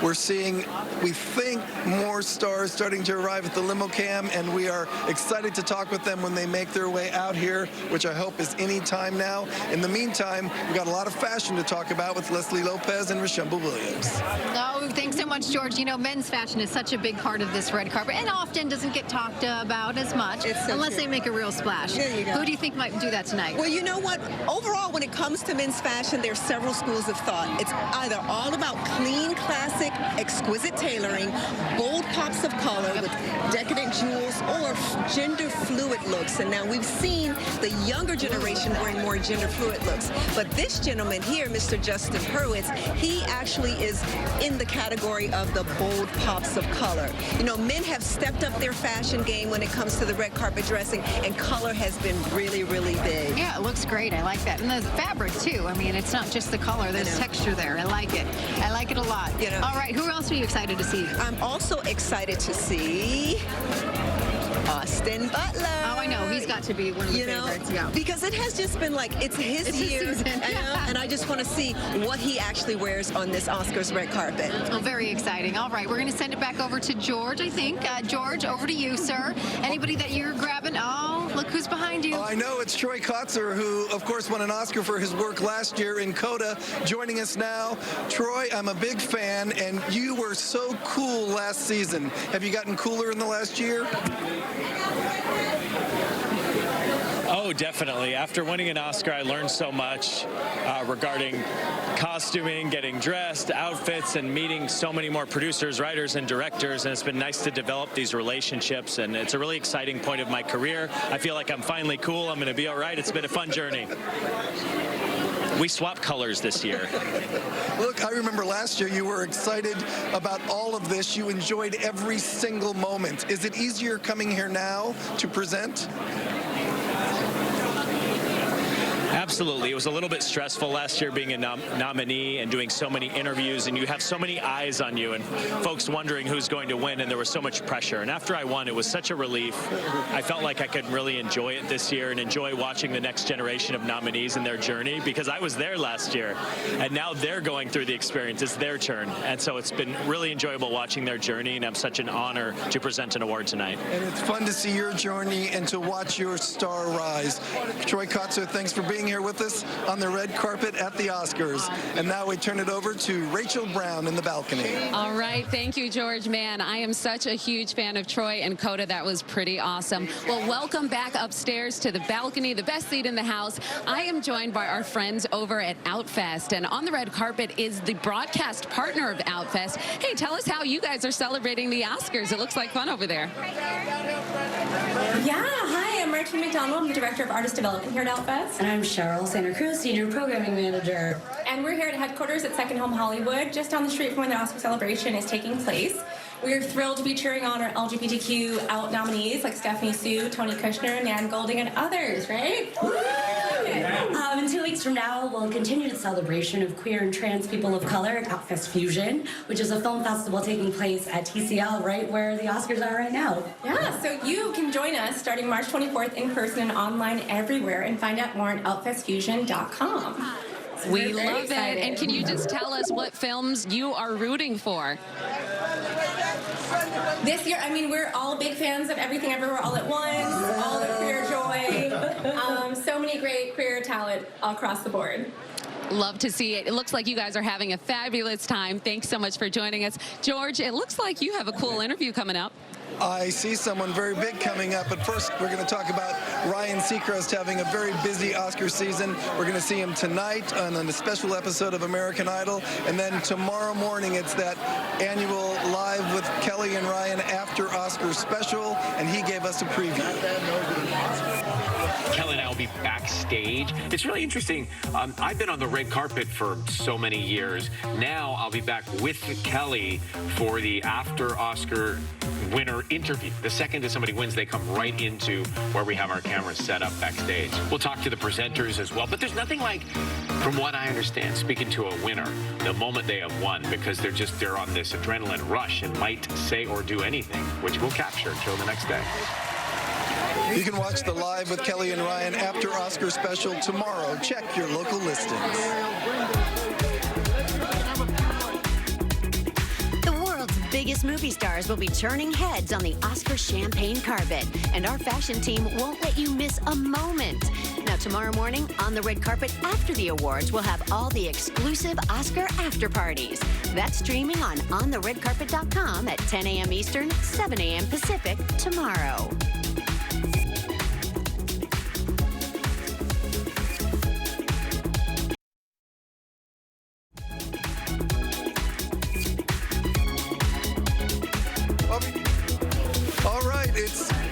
We're seeing, we think, more stars starting to arrive at the limo cam, and we are excited to talk with them when they make their way out here, which I hope is any time now. In the meantime, we've got a lot of fashion to talk about with Leslie Lopez and Rashemba Williams. Oh, thanks so much, George. You know, men's fashion is such a big part of this red carpet and often doesn't get talked about as much unless they make a real splash. There you go. Who do you think might do that tonight? Well, you know what? Overall, when it comes to men's fashion, there's several schools of thought. It's either all about clean, classic, exquisite tailoring, bold pops of color with decadent jewels, or gender fluid looks. And now we've seen the younger generation wearing more gender fluid looks. But this gentleman here, Mr. Justin Hurwitz, he actually is in the category of the bold pops of color. You know, men have stepped up their fashion game when it comes to the red carpet dressing, and color has been really, really big. Yeah, it looks great. I like that. And the fabric, too. I mean, it's not just the color. There's texture there. I like it. I like it a lot. You know, all right, who else are you excited to see? I'm also excited to see Austin Butler. Oh, I know. He's got to be one of the favorites. Yeah. Because it has just been like, it's his year. And I just want to see what he actually wears on this Oscars red carpet. Oh, very exciting. All right, we're going to send it back over to George, I think. George, over to you, sir. Anybody that you're grabbing? Oh, look who's behind you. I know, it's Troy Kotsur, who, of course, won an Oscar for his work last year in Coda, joining us now. Troy, I'm a big fan, and you were so cool last season. Have you gotten cooler in the last year? Oh, definitely. After winning an Oscar, I learned so much regarding costuming, getting dressed, outfits, and meeting so many more producers, writers, and directors. And it's been nice to develop these relationships. And it's a really exciting point of my career. I feel like I'm finally cool. I'm going to be all right. It's been a fun journey. We swapped colors this year. Look, I remember last year you were excited about all of this. You enjoyed every single moment. Is it easier coming here now to present? Absolutely. It was a little bit stressful last year being a nominee and doing so many interviews, and you have so many eyes on you and folks wondering who's going to win, and there was so much pressure. And after I won, it was such a relief. I felt like I could really enjoy it this year and enjoy watching the next generation of nominees and their journey, because I was there last year, and now they're going through the experience. It's their turn. And so it's been really enjoyable watching their journey, and I'm such an honor to present an award tonight. And it's fun to see your journey and to watch your star rise. Troy Kotsur, thanks for being here with us on the red carpet at the Oscars. And now we turn it over to Rachel Brown in the balcony. All right. Thank you, George. Man, I am such a huge fan of Troy and Coda. That was pretty awesome. Well, welcome back upstairs to the balcony, the best seat in the house. I am joined by our friends over at Outfest. And on the red carpet is the broadcast partner of Outfest. Hey, tell us how you guys are celebrating the Oscars. It looks like fun over there. Yeah, hi, I'm Martine McDonald. I'm the Director of Artist Development here at Outfest. And I'm Cheryl Santa Cruz, Senior Programming Manager. And we're here at headquarters at Second Home Hollywood, just down the street from where the Oscar celebration is taking place. We're thrilled to be cheering on our LGBTQ out nominees like Stephanie Sue, Tony Kushner, Nan Golding, and others, right? In 2 weeks from now, we'll continue the celebration of queer and trans people of color at Outfest Fusion, which is a film festival taking place at TCL, right where the Oscars are right now. Yeah, so you can join us starting March 24th in person and online everywhere, and find out more at outfestfusion.com. So we love that. And can you just tell us what films you are rooting for? This year, I mean, we're all big fans of Everything Everywhere All at Once, all the queer joy, so many great queer talent all across the board. Love to see it. It looks like you guys are having a fabulous time. Thanks so much for joining us. George, it looks like you have a cool interview coming up. I see someone very big coming up, but first we're going to talk about Ryan Seacrest having a very busy Oscar season. We're going to see him tonight on a special episode of American Idol, and then tomorrow morning it's that annual Live with Kelly and Ryan after Oscar special, and he gave us a preview. Kelly and I will be backstage. It's really interesting. I've been on the red carpet for so many years. Now I'll be back with Kelly for the after Oscar winner interview. The second that somebody wins, they come right into where we have our cameras set up backstage. We'll talk to the presenters as well, but there's nothing like, from what I understand, speaking to a winner the moment they have won, because they're on this adrenaline rush and might say or do anything, which we'll capture until the next day. You can watch the Live with Kelly and Ryan after Oscar special tomorrow. Check your local listings. Biggest movie stars will be turning heads on the Oscar champagne carpet, and our fashion team won't let you miss a moment. Now, tomorrow morning on the red carpet after the awards, we'll have all the exclusive Oscar after parties. That's streaming on ontheredcarpet.com at 10 a.m. Eastern, 7 a.m. Pacific tomorrow.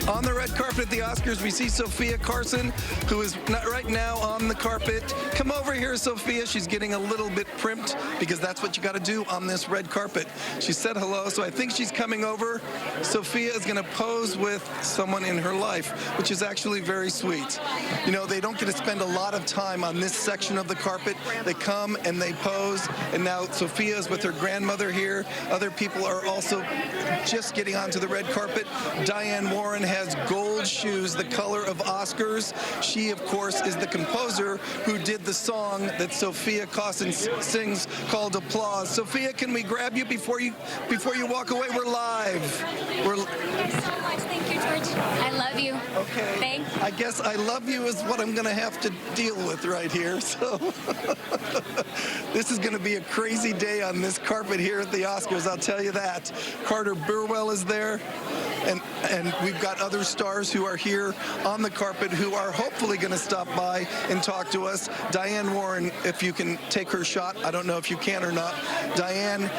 On the red carpet at the Oscars, we see Sophia Carson, who is right now on the carpet. Come over here, Sophia. She's getting a little bit primped because that's what you got to do on this red carpet. She said hello, so I think she's coming over. Sophia is going to pose with someone in her life, which is actually very sweet. You know, they don't get to spend a lot of time on this section of the carpet. They come and they pose, and now Sophia is with her grandmother here. Other people are also just getting onto the red carpet. Diane Warren has has gold shoes, the color of Oscars. She, of course, is the composer who did the song that Sophia Cosson sings called Applause. Sophia, can we grab you before you walk away? We're live. Thank you so much. Thank you, George. I love you. Okay. Thanks. I guess I love you is what I'm going to have to deal with right here. So this is going to be a crazy day on this carpet here at the Oscars, I'll tell you that. Carter Burwell is there, and we've got other stars who are here on the carpet who are hopefully going to stop by and talk to us. Diane Warren, if you can take her shot, I don't know if you can or not. Diane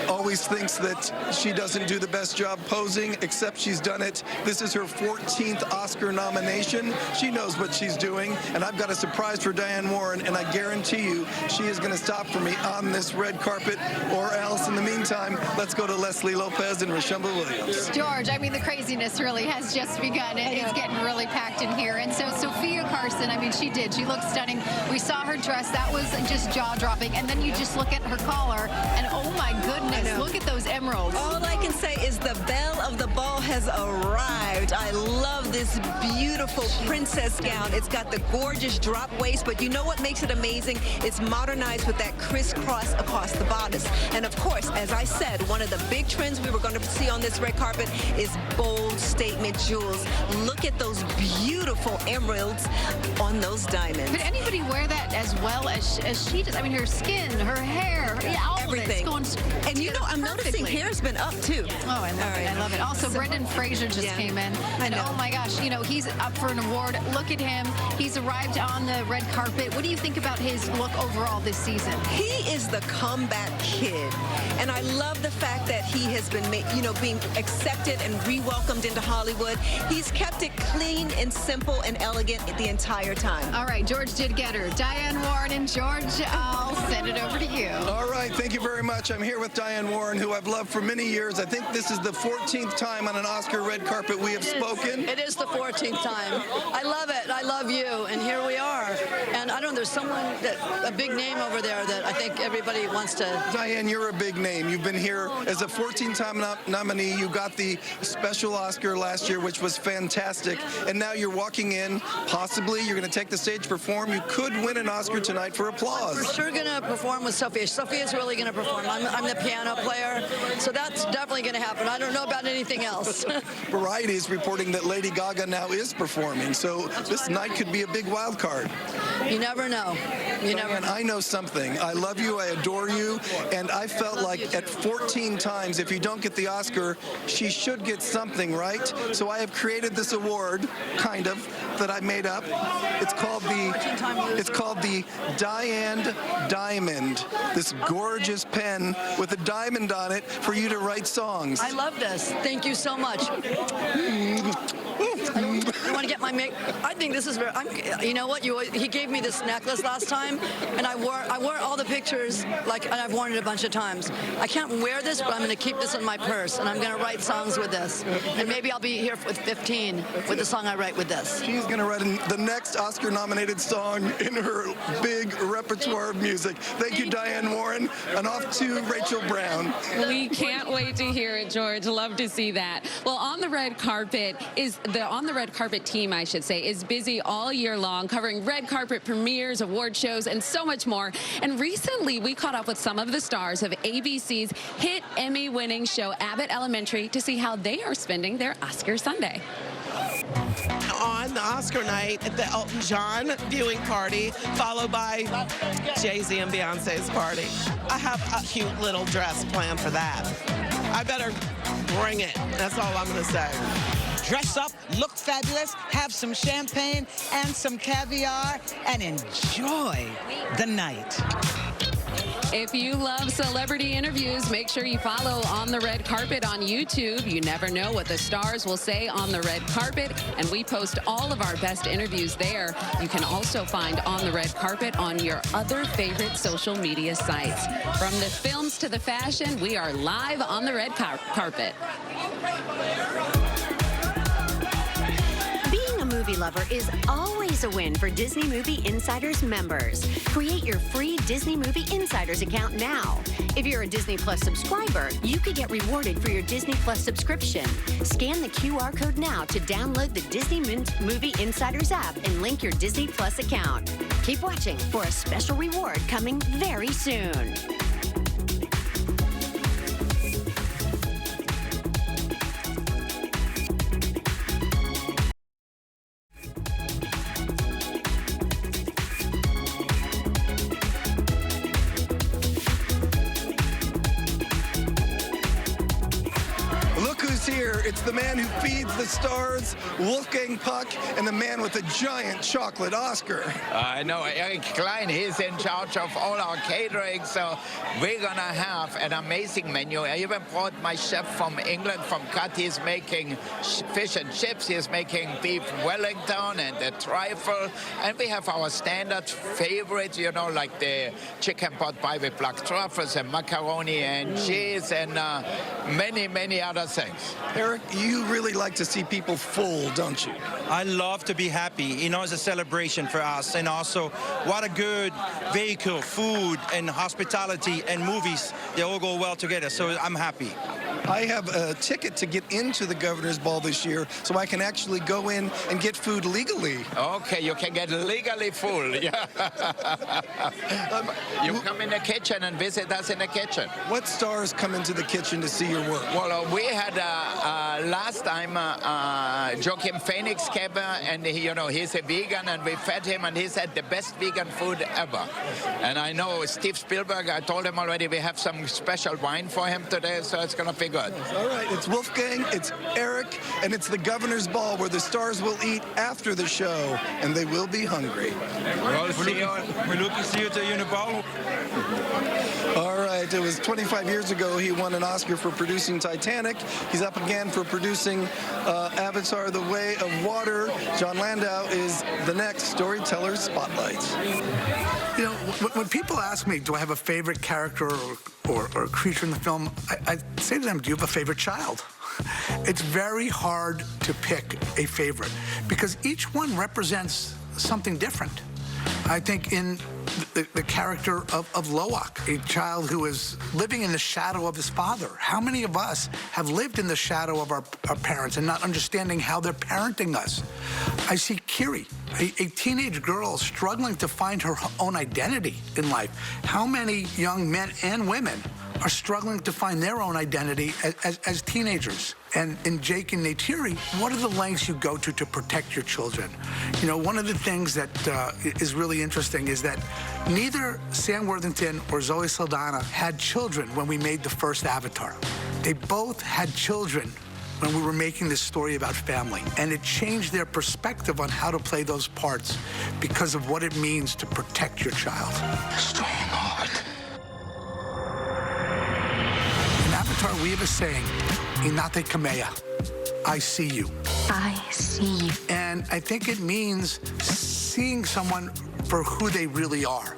always thinks that she doesn't do the best job posing, except she's done it. This is her 14th Oscar nomination. She knows what she's doing, and I've got a surprise for Diane Warren, and I guarantee you she is going to stop for me on this red carpet, or else in the meantime, let's go to Leslie Lopez and Rashumba Williams. George, I mean, the craziness really has just begun. It's getting really packed in here. And so Sophia Carson, I mean, she looked stunning. We saw her dress. That was just jaw-dropping. And then you just look at her collar, and oh my goodness, look at those emeralds. All I can say is the belle of the ball has arrived. I love this beautiful princess gown. It's got the gorgeous drop waist, but you know what makes it amazing? It's modernized with that crisscross across the bodice. And of course, as I said, one of the big trends we were going to see on this red carpet is bold statement jewels. Look at those beautiful emeralds on those diamonds. Could anybody wear that as well as she does? I mean, her skin, her hair, all everything. Of it's going and you know, I'm noticing hair's been up too. Oh, I love it. I love it. Also, Brendan Fraser just came in. And oh my gosh, you know, he's up for an award. Look at him. He's arrived on the red carpet. What do you think about his look overall this season? He is the comeback kid. And I love the fact that he has been, being accepted and re-welcomed into Hollywood. He's kept it clean and simple and elegant the entire time. All right, George did get her. Diane Warren and George, I'll send it over to you. All right, thank you very much. I'm here with Diane Warren, who I've loved for many years. I think this is the 14th time on an Oscar red carpet we have spoken. It is the 14th time. I love it. I love you. And here we are. And I don't know, there's someone, a big name over there that I think everybody wants to... Diane, you're a big name. You've been here as a 14-time nominee. You got the special Oscar last year, which was fantastic. And now you're walking in. Possibly you're going to take the stage, perform. You could win an Oscar tonight for Applause. We're sure going to perform with Sophia. Sophia's really going to perform. I'm the piano player, so that's definitely going to happen. I don't know about anything else. Variety is reporting that Lady Gaga now is performing, so this night could be a big wild card. You never know. And I know something. I love you, I adore you, and I felt like at 14 times, if you don't get the Oscar, she should get something, right? So I have created this award, kind of, that I made up. It's called the Diane Diamond. This gorgeous pen with a diamond on it for you to write songs. I love this. Thank you so much. I want to get my make. I think this is very. You know what? He gave me this necklace last time, and I wore all the pictures and I've worn it a bunch of times. I can't wear this, but I'm going to keep this in my purse, and I'm going to write songs with this. And maybe I'll be here with 15 with the song I write with this. She's going to write the next Oscar-nominated song in her big repertoire of music. Thank you, Diane Warren, and off to Rachel Brown. We can't wait to hear it, George. Love to see that. Well, on the red carpet team, I should say, is busy all year long covering red carpet premieres, award shows, and so much more. And recently, we caught up with some of the stars of ABC's hit Emmy-winning show Abbott Elementary to see how they are spending their Oscar Sunday. On the Oscar night at the Elton John viewing party, followed by Jay-Z and Beyonce's party. I have a cute little dress planned for that. I better bring it. That's all I'm going to say. Dress up, look fabulous, have some champagne and some caviar, and enjoy the night. If you love celebrity interviews, make sure you follow On the Red Carpet on YouTube. You never know what the stars will say on the red carpet, and we post all of our best interviews there. You can also find On the Red Carpet on your other favorite social media sites. From the films to the fashion, we are live on the red carpet. movie lover is always a win for Disney Movie Insiders members. Create your free Disney Movie Insiders account now. If you're a Disney Plus subscriber, you could get rewarded for your Disney Plus subscription. Scan the QR code now to download the Disney Movie Insiders app and link your Disney Plus account. Keep watching for a special reward coming very soon. Here, it's the man who feeds the stars, Wolfgang Puck, and the man with the giant chocolate Oscar. I know Eric Klein, he's in charge of all our catering, so we're gonna have an amazing menu. I even brought my chef from England, from Cut. He's making fish and chips, he's making beef Wellington and the trifle, and we have our standard favorites, you know, like the chicken pot pie with black truffles and macaroni and cheese and many, many other things. Eric, you really like to see people full, don't you? I love to be happy. You know, it's a celebration for us. And also, what a good vehicle, food and hospitality and movies. They all go well together, so I'm happy. I have a ticket to get into the Governor's Ball this year, so I can actually go in and get food legally. Okay, you can get legally full, yeah. You come in the kitchen and visit us in the kitchen. What stars come into the kitchen to see your work? Well, we had last time Joaquin Phoenix came, and he, you know, he's a vegan, and we fed him, and he said the best vegan food ever. And I know Steve Spielberg, I told him already we have some special wine for him today, so it's going to be good. All right, it's Wolfgang, it's Eric, and it's the Governor's Ball, where the stars will eat after the show, and they will be hungry. We're looking to see you in the ball. All right, it was 25 years ago he won an Oscar for producing Titanic. He's up again for producing Avatar: The Way of Water. John Landau is the next Storyteller Spotlight. You know, when people ask me, do I have a favorite character or creature in the film, I say to them, do you have a favorite child? It's very hard to pick a favorite because each one represents something different. I think in the character of Loak, a child who is living in the shadow of his father. How many of us have lived in the shadow of our parents and not understanding how they're parenting us? I see Kiri, a teenage girl struggling to find her own identity in life. How many young men and women are struggling to find their own identity as teenagers? And in Jake and Neytiri, what are the lengths you go to protect your children? You know, one of the things that is really interesting is that neither Sam Worthington or Zoe Saldana had children when we made the first Avatar. They both had children when we were making this story about family. And it changed their perspective on how to play those parts because of what it means to protect your child. Strong heart. In Avatar, we have a saying, Inate Kamea, I see you. I see you. And I think it means seeing someone for who they really are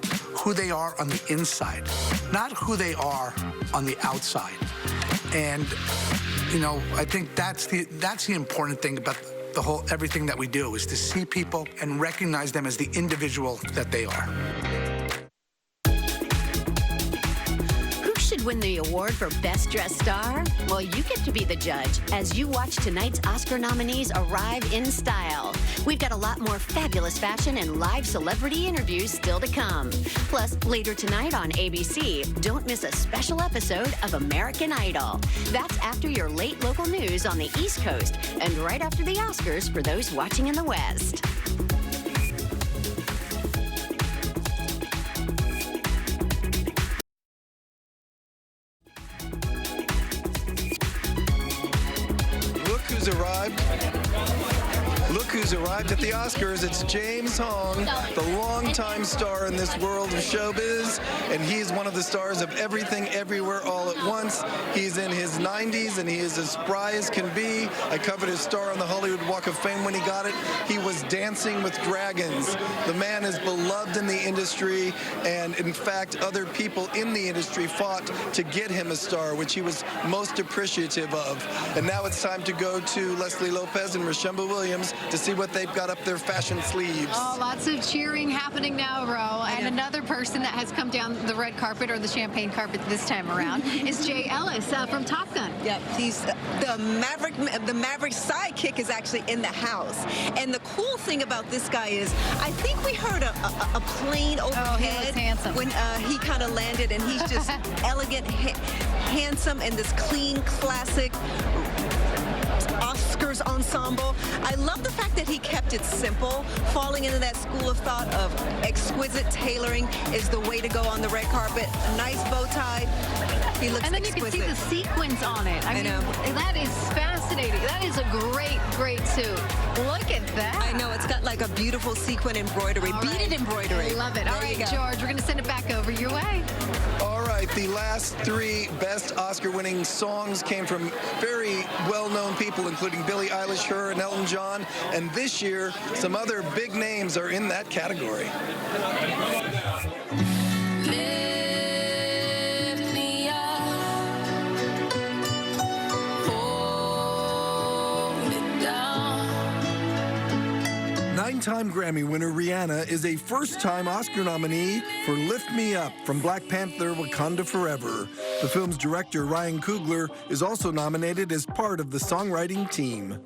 on the inside, not who they are on the outside. And, you know, I think that's the important thing about the whole everything that we do is to see people and recognize them as the individual that they are. Should win the award for Best Dressed Star? Well, you get to be the judge as you watch tonight's Oscar nominees arrive in style. We've got a lot more fabulous fashion and live celebrity interviews still to come. Plus, later tonight on ABC, don't miss a special episode of American Idol. That's after your late local news on the East Coast and right after the Oscars for those watching in the West. Look who's arrived at the Oscars. It's James Hong, the longtime star in this world of showbiz, and he's one of the stars of Everything Everywhere All at Once. He's in his 90s, and he is as spry as can be. I covered his star on the Hollywood Walk of Fame when he got it. He was Dancing with Dragons. The man is beloved in the industry, and in fact, other people in the industry fought to get him a star, which he was most appreciative of. And now it's time to go to Leslie Lopez and Rashumba Williams to see what they've got up their fashion sleeves. Oh, lots of cheering happening now, Ro. And another person that has come down the red carpet or the champagne carpet this time around is Jay Ellis from Top Gun. Yep, he's the Maverick sidekick is actually in the house. And the cool thing about this guy is, I think we heard a plane overhead when he kind of landed, and he's just elegant, handsome, and this clean, classic Oscars ensemble. I love the fact that he kept it simple, falling into that school of thought of exquisite tailoring is the way to go on the red carpet. A nice bow tie. He looks exquisite. And then you can see the sequins on it. I mean, know. That is fascinating. That is a great, great suit. Look at that. I know. It's got like a beautiful sequin embroidery. Beaded embroidery. I love it. All right, George, we're going to send it back over your way. All right, the last 3 best Oscar-winning songs came from very well-known people, including Billie Eilish, Her, and Elton John. And this year, some other big names are in that category. Lift me up, hold me down. 9-time Grammy winner Rihanna is a first-time Oscar nominee for Lift Me Up from Black Panther: Wakanda Forever. The film's director, Ryan Coogler, is also nominated as part of the songwriting team.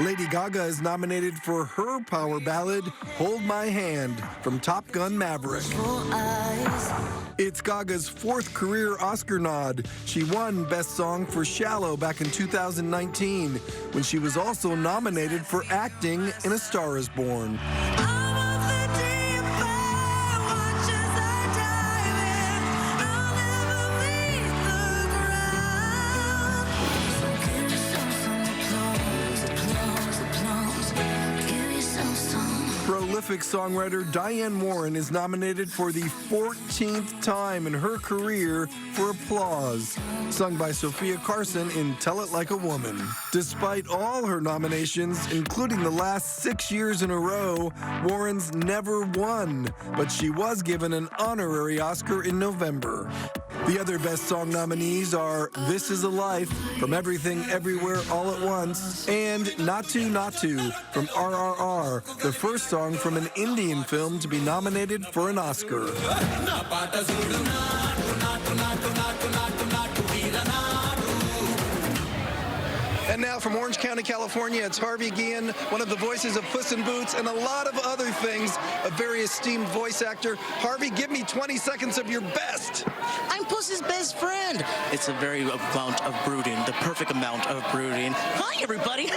Lady Gaga is nominated for her power ballad, Hold My Hand, from Top Gun: Maverick. It's Gaga's 4th career Oscar nod. She won Best Song for Shallow back in 2019, when she was also nominated for acting in A Star Is Born. Prolific songwriter Diane Warren is nominated for the 14th time in her career for Applause, sung by Sophia Carson in Tell It Like a Woman. Despite all her nominations, including the last 6 years in a row, Warren's never won, but she was given an honorary Oscar in November. The other Best Song nominees are This Is a Life from Everything Everywhere All at Once and Natu Natu from RRR, the first song from an Indian film to be nominated for an Oscar. And now from Orange County, California, it's Harvey Guillen, one of the voices of Puss in Boots and a lot of other things, a very esteemed voice actor. Harvey, give me 20 seconds of your best. I'm Puss's best friend. It's a very amount of brooding, the perfect amount of brooding. Hi, everybody.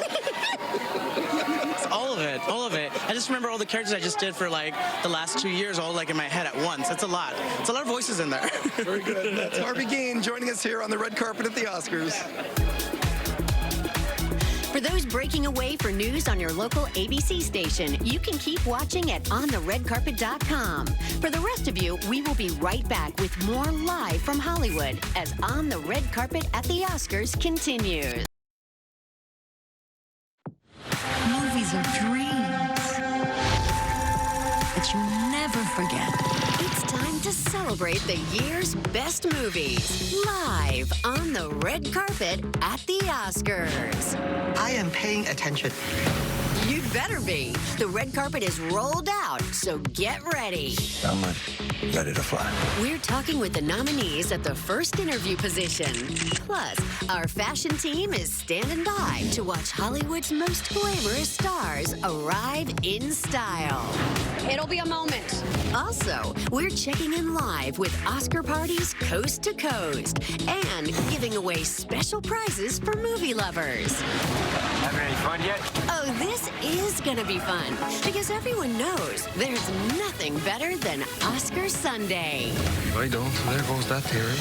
It's all of it, all of it. I just remember all the characters I just did for like the last 2 years, all like in my head at once. It's a lot. It's a lot of voices in there. Very good. That's Harvey Guillen joining us here on the red carpet at the Oscars. For those breaking away for news on your local ABC station, you can keep watching at ontheredcarpet.com. For the rest of you, we will be right back with more live from Hollywood as On the Red Carpet at the Oscars continues. Movies are dreams that you never forget. It's time to celebrate the year's best movies live on the red carpet at the Oscars. I am paying attention. You'd better be. The red carpet is rolled out, so get ready. I'm ready to fly. We're talking with the nominees at the first interview position. Plus, our fashion team is standing by to watch Hollywood's most glamorous stars arrive in style. It'll be a moment. Also, we're checking in live with Oscar parties coast to coast and giving away special prizes for movie lovers. Having any fun yet? Oh, this is gonna be fun because everyone knows there's nothing better than Oscar Sunday. I don't, so there goes that theory.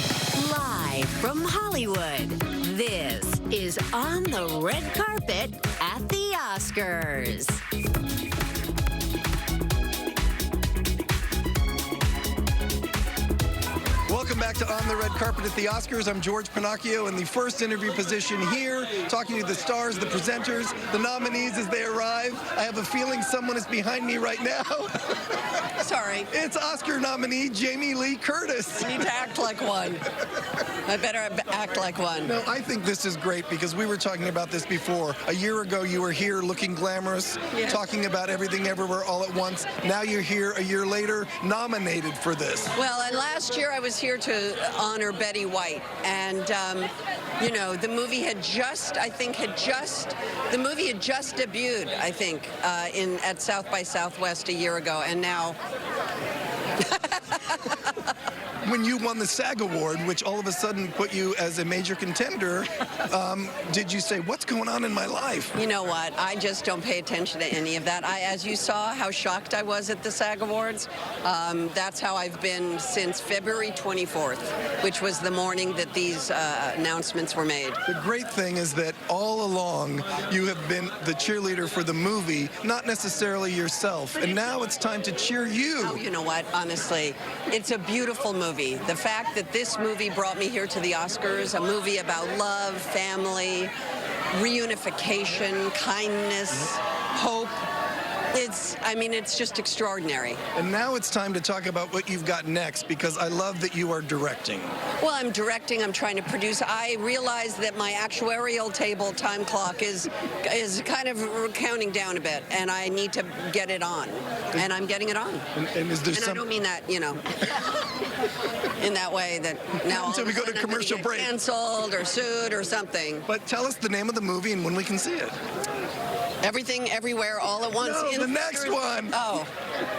Live from Hollywood, this is On the Red Carpet at the Oscars. Welcome back to On the Red Carpet at the Oscars. I'm George Pinocchio in the first interview position here, talking to the stars, the presenters, the nominees as they arrive. I have a feeling someone is behind me right now. Sorry. It's Oscar nominee Jamie Lee Curtis. I need to act like one. I better act like one. No, I think this is great because we were talking about this before. A year ago, you were here looking glamorous, Yes. talking about everything everywhere all at once. Now you're here a year later, nominated for this. Well, and last year I was here to honor Betty White, and you know, the movie had just debuted, I think, at South by Southwest a year ago, and now. When you won the SAG Award, which all of a sudden put you as a major contender, did you say, what's going on in my life? You know what? I just don't pay attention to any of that. As you saw how shocked I was at the SAG Awards, that's how I've been since February 24th, which was the morning that these announcements were made. The great thing is that all along you have been the cheerleader for the movie, not necessarily yourself. And now it's time to cheer you. Oh, you know what? Honestly, it's a beautiful movie. The fact that this movie brought me here to the Oscars, a movie about love, family, reunification, kindness, hope. It's just extraordinary. And now it's time to talk about what you've got next, because I love that you are directing. Well, I'm directing, I'm trying to produce. I realize that my actuarial table time clock is kind of counting down a bit, and I need to get it on. And I'm getting it on. And is there I don't mean that, you know, in that way that now until we go to commercial break, canceled or sued or something. But tell us the name of the movie and when we can see it. Everything, Everywhere, All at Once. No, the next one. Oh,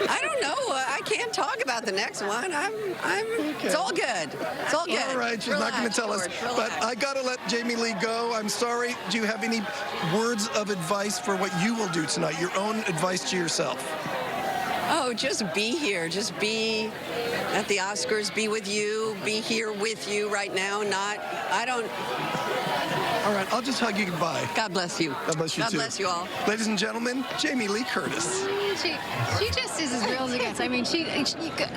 I don't know. I can't talk about the next one. It's all good. It's all good. All right, she's not going to tell us. But I got to let Jamie Lee go. I'm sorry. Do you have any words of advice for what you will do tonight? Your own advice to yourself? Oh, just be here. Just be at the Oscars. Be with you. Be here with you right now. All right, I'll just hug you goodbye. God bless you. God bless you, God too. bless you all. Ladies and gentlemen, Jamie Lee Curtis. She just is as real as it gets. I mean,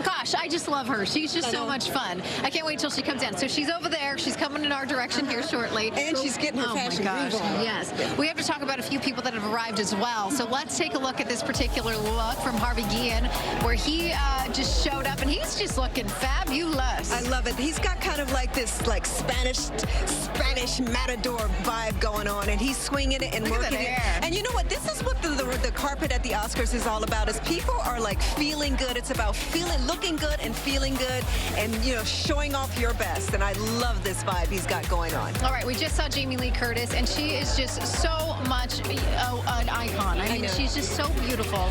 gosh, I just love her. She's just so much fun. I can't wait till she comes in. So she's over there. She's coming in our direction here shortly. And she's getting her fashion groove on. Yes. We have to talk about a few people that have arrived as well. So let's take a look at this particular look from Harvey Guillen, where he just showed up, and he's just looking fabulous. I love it. He's got kind of like this Spanish matador vibe going on, and he's swinging it and working it. And you know what? This is what the carpet at the Oscars is all about. Is people are like feeling good. It's about looking good and feeling good, and you know, showing off your best. And I love this vibe he's got going on. All right, we just saw Jamie Lee Curtis, and she is just so much an icon. I mean, she's just so beautiful.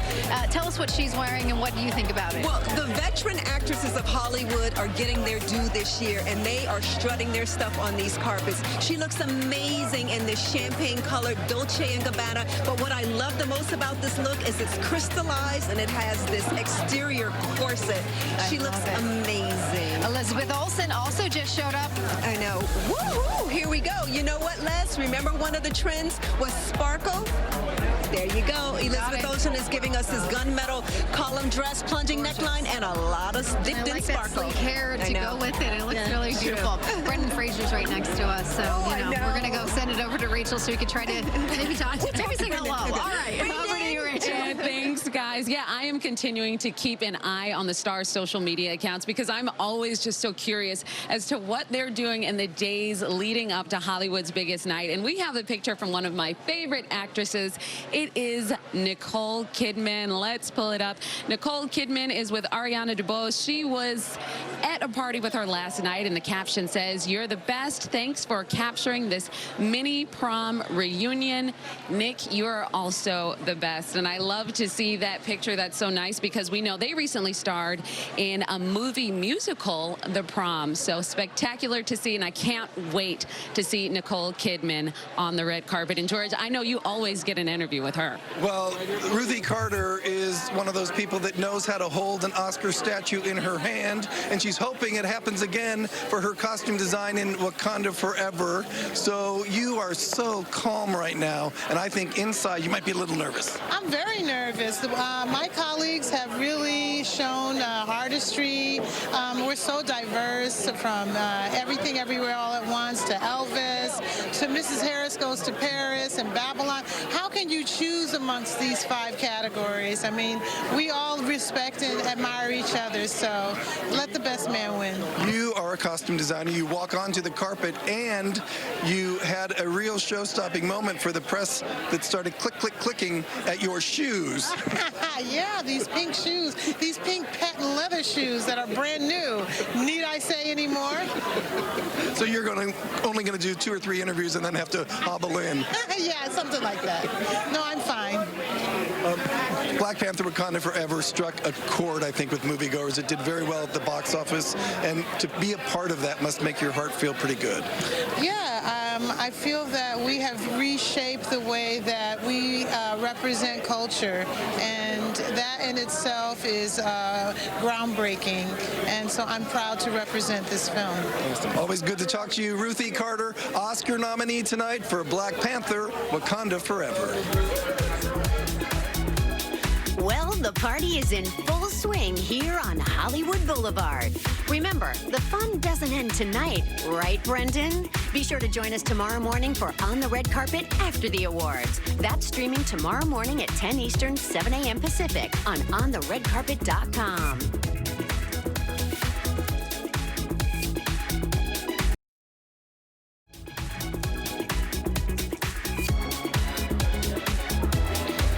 Tell us what she's wearing and what do you think about it? Well, the veteran actresses of Hollywood are getting their due this year, and they are strutting their stuff on these carpets. She looks amazing in this champagne-colored Dolce & Gabbana, but what I love the most about this look is it's crystallized and it has this exterior corset. She looks amazing. Elizabeth Olsen also just showed up. I know. Woo-hoo! Here we go. You know what, Les? Remember one of the trends was sparkle? There you go. Elizabeth Olsen is giving us this gunmetal column dress, plunging neckline, and a lot of dipped in sparkle. That sleek hair to go with it. It looks really beautiful. Brendan Fraser's right next to us, so we're going to go send it over to Rachel so we can try to maybe talk to maybe say hello. All right, over to you, Rachel. Thanks, guys. Yeah, I am continuing to keep an eye on the stars' social media accounts because I'm always just so curious as to what they're doing in the days leading up to Hollywood's biggest night. And we have a picture from one of my favorite actresses. It is Nicole Kidman. Let's pull it up. Nicole Kidman is with Ariana DeBose. She was at a party with her last night, and the caption says, "You're the best. Thanks for capturing this mini prom reunion. Nick, you're also the best." And I love to see that picture. That's so nice because we know they recently starred in a movie musical, The Prom. So spectacular to see, and I can't wait to see Nicole Kidman on the red carpet. And George, I know you always get an interview with her. Well, Ruthie Carter is one of those people that knows how to hold an Oscar statue in her hand, and she's hoping it happens again for her costume design in Wakanda Forever. So you are so calm right now, and I think inside you might be a little nervous. I'm very nervous. My colleagues have really shown artistry. We're so diverse, from Everything Everywhere All at Once to Elvis to Mrs. Harris Goes to Paris and Babylon. How can you choose amongst these 5 categories? I mean, we all respect and admire each other, so let the best man win. You are a costume designer. You walk onto the carpet, and you had a real show-stopping moment for the press that started clicking at your shoes. Yeah, these pink shoes, these pink patent leather shoes that are brand new. Need I say any more? So you're only going to do 2 or 3 interviews and then have to hobble in. Yeah, something like that. No, I'm fine. Black Panther: Wakanda Forever struck a chord, I think, with moviegoers. It did very well at the box office, and to be a part of that must make your heart feel pretty good. Yeah, I feel that we have reshaped the way that we represent culture, and that in itself is groundbreaking, and so I'm proud to represent this film. Always good to talk to you. Ruth E. Carter, Oscar nominee tonight for Black Panther: Wakanda Forever. Well, the party is in full swing here on Hollywood Boulevard. Remember, the fun doesn't end tonight, right, Brendan? Be sure to join us tomorrow morning for On the Red Carpet after the awards. That's streaming tomorrow morning at 10 Eastern, 7 a.m. Pacific on OnTheRedCarpet.com.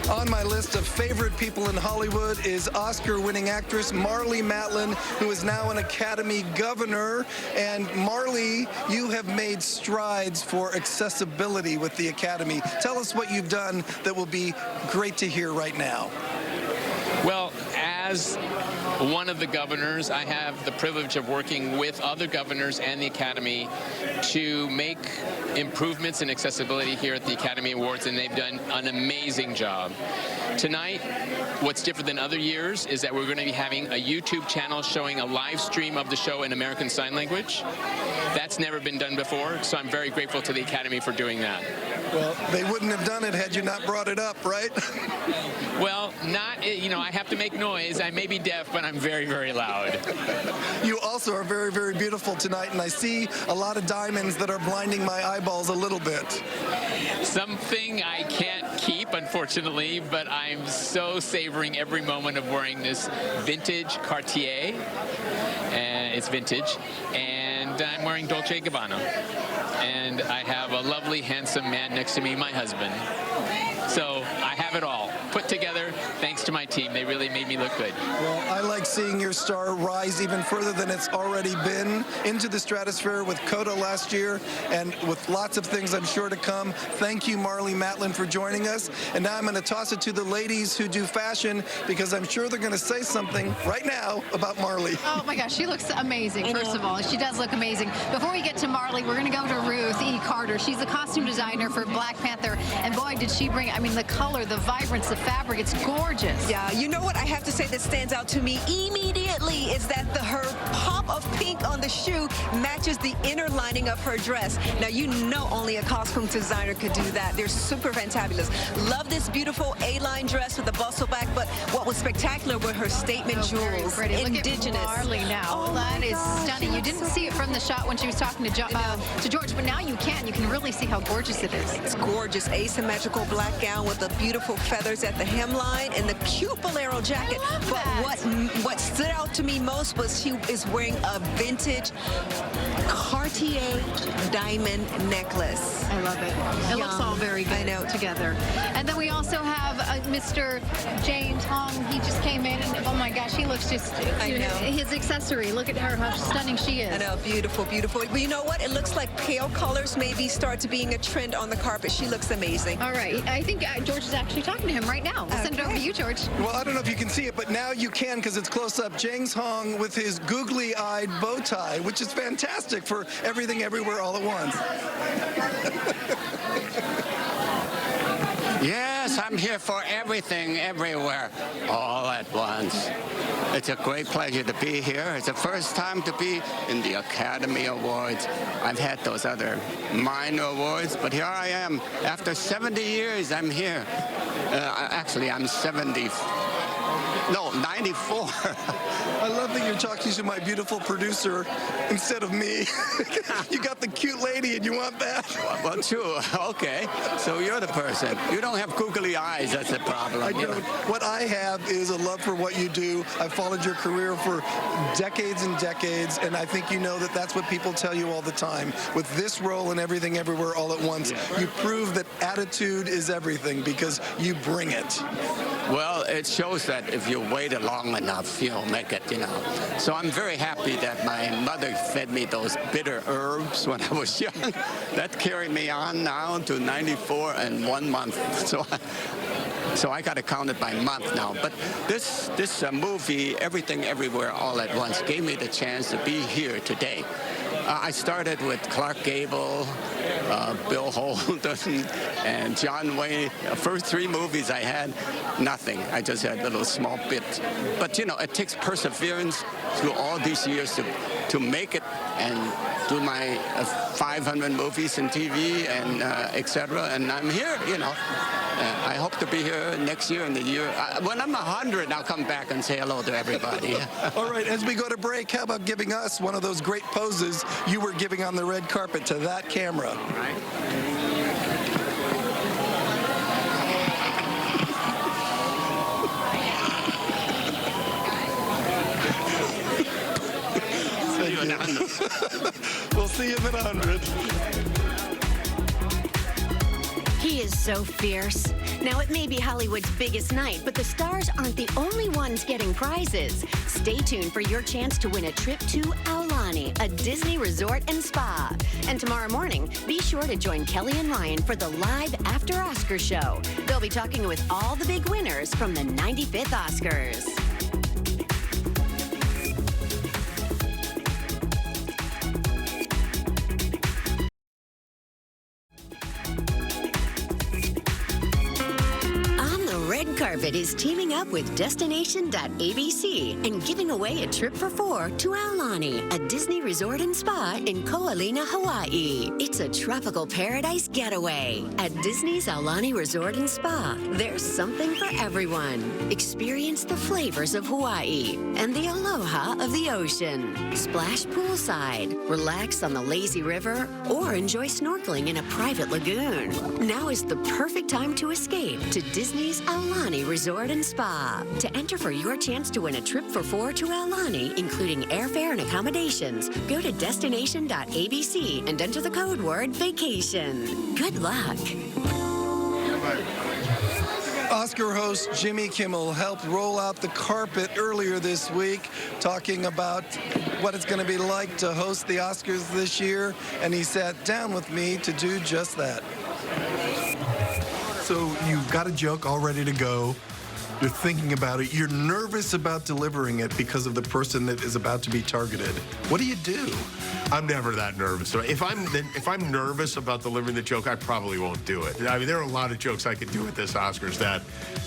On my list of favorite people in Hollywood is Oscar-winning actress Marlee Matlin, who is now an Academy governor. And Marlee, you have made strides for accessibility with the Academy. Tell us what you've done that will be great to hear right now. Well, as one of the governors, I have the privilege of working with other governors and the Academy to make improvements in accessibility here at the Academy Awards, and they've done an amazing job. Tonight, what's different than other years is that we're going to be having a YouTube channel showing a live stream of the show in American Sign Language. That's never been done before, so I'm very grateful to the Academy for doing that. Well, they wouldn't have done it had you not brought it up, right? Well, I have to make noise. I may be deaf, but I'm very, very loud. You also are very, very beautiful tonight, and I see a lot of diamonds that are blinding my eyeballs a little bit. Something I can't keep, unfortunately, but I'm so savoring every moment of wearing this vintage Cartier. And it's vintage. And I'm wearing Dolce & Gabbana. And I have a lovely, handsome man next to me, my husband. So I have it all put together thanks to my team. They really made me look good. Well, I like seeing your star rise even further than it's already been into the stratosphere with Coda last year, and with lots of things I'm sure to come. Thank you, Marlee Matlin, for joining us. And now I'm going to toss it to the ladies who do fashion, because I'm sure they're going to say something right now about Marlee. Oh my gosh, she looks amazing, first of all. She does look amazing. Before we get to Marlee, we're going to go to Ruth E. Carter. She's a costume designer for Black Panther, and boy, did she bring, I mean, the color, the vibrance, the fabric, it's gorgeous. Yeah, you know what I have to say that stands out to me immediately is that her pop of pink on the shoe matches the inner lining of her dress. Now, you know only a costume designer could do that. They're super fantabulous. Love this beautiful A-line dress with the bustle back, but what was spectacular were her statement jewels. Indigenous. Look at Marlee now. Oh, that is stunning. You didn't see it from the shot when she was talking to George, but now you can. You can really see how gorgeous it is. It's gorgeous. Asymmetrical black gown with the beautiful feathers at the hemline and the cute bolero jacket. But what stood out to me most was she is wearing a vintage Cartier diamond necklace. I love it. It looks all very good together. And then we also have Mr. James Hong. He just came in, and oh my gosh, he looks just, his accessory. Look at her, how stunning she is. I know, beautiful, beautiful. But you know what? It looks like pale colors maybe start to being a trend on the carpet. She looks amazing. All right. I think George is actually talking to him right now. We'll send it over to you, George. Well, I don't know if you can see it, but now you can, because it's close up. James Hong with his googly-eyed bow tie, which is fantastic for Everything Everywhere All at Once. Yes, I'm here for everything, everywhere, all at once. It's a great pleasure to be here. It's the first time to be in the Academy Awards. I've had those other minor awards, but here I am. After 70 years, I'm here. Actually, I'm 94. I love that you're talking to my beautiful producer instead of me. You got the cute lady and you want that? Well, true. Okay. So you're the person. You don't have googly eyes. That's the problem. I don't. What I have is a love for what you do. I've followed your career for decades and decades, and I think you know that that's what people tell you all the time. With this role and Everything Everywhere All at Once, you prove that attitude is everything because you bring it. Well, it shows that if you wait long enough, you'll make it, you know. So I'm very happy that my mother fed me those bitter herbs when I was young. That carried me on now to 94 and 1 month. So I got to count it by month now. But this movie, Everything Everywhere All at Once, gave me the chance to be here today. I started with Clark Gable, Bill Holden, and John Wayne. The first 3 movies I had, nothing. I just had little small bits. But, you know, it takes perseverance through all these years to make it and do my 500 movies in TV and et cetera. And I'm here, you know. I hope to be here next year and the year. When I'm 100, I'll come back and say hello to everybody. All right, as we go to break, how about giving us one of those great poses you were giving on the red carpet to that camera? All right. See you in 100. We'll see you in 100. He is so fierce. Now, it may be Hollywood's biggest night, but the stars aren't the only ones getting prizes. Stay tuned for your chance to win a trip to Aulani, a Disney resort and spa. And tomorrow morning, be sure to join Kelly and Ryan for the live After Oscar show. They'll be talking with all the big winners from the 95th Oscars. Red Carpet is teaming up with Destination.abc and giving away a trip for 4 to Aulani, a Disney resort and spa in Ko Olina, Hawaii. It's a tropical paradise getaway. At Disney's Aulani Resort and Spa, there's something for everyone. Experience the flavors of Hawaii and the aloha of the ocean. Splash poolside, relax on the lazy river, or enjoy snorkeling in a private lagoon. Now is the perfect time to escape to Disney's Aulani Resort and Spa. To enter for your chance to win a trip for 4 to Aulani, including airfare and accommodations, go to Destination.abc and enter the code word vacation. Good luck. Oscar host Jimmy Kimmel helped roll out the carpet earlier this week, talking about what it's going to be like to host the Oscars this year, and he sat down with me to do just that. So you've got a joke all ready to go. You're thinking about it. You're nervous about delivering it because of the person that is about to be targeted. What do you do? I'm never that nervous. If I'm nervous about delivering the joke, I probably won't do it. I mean, there are a lot of jokes I could do at this Oscars that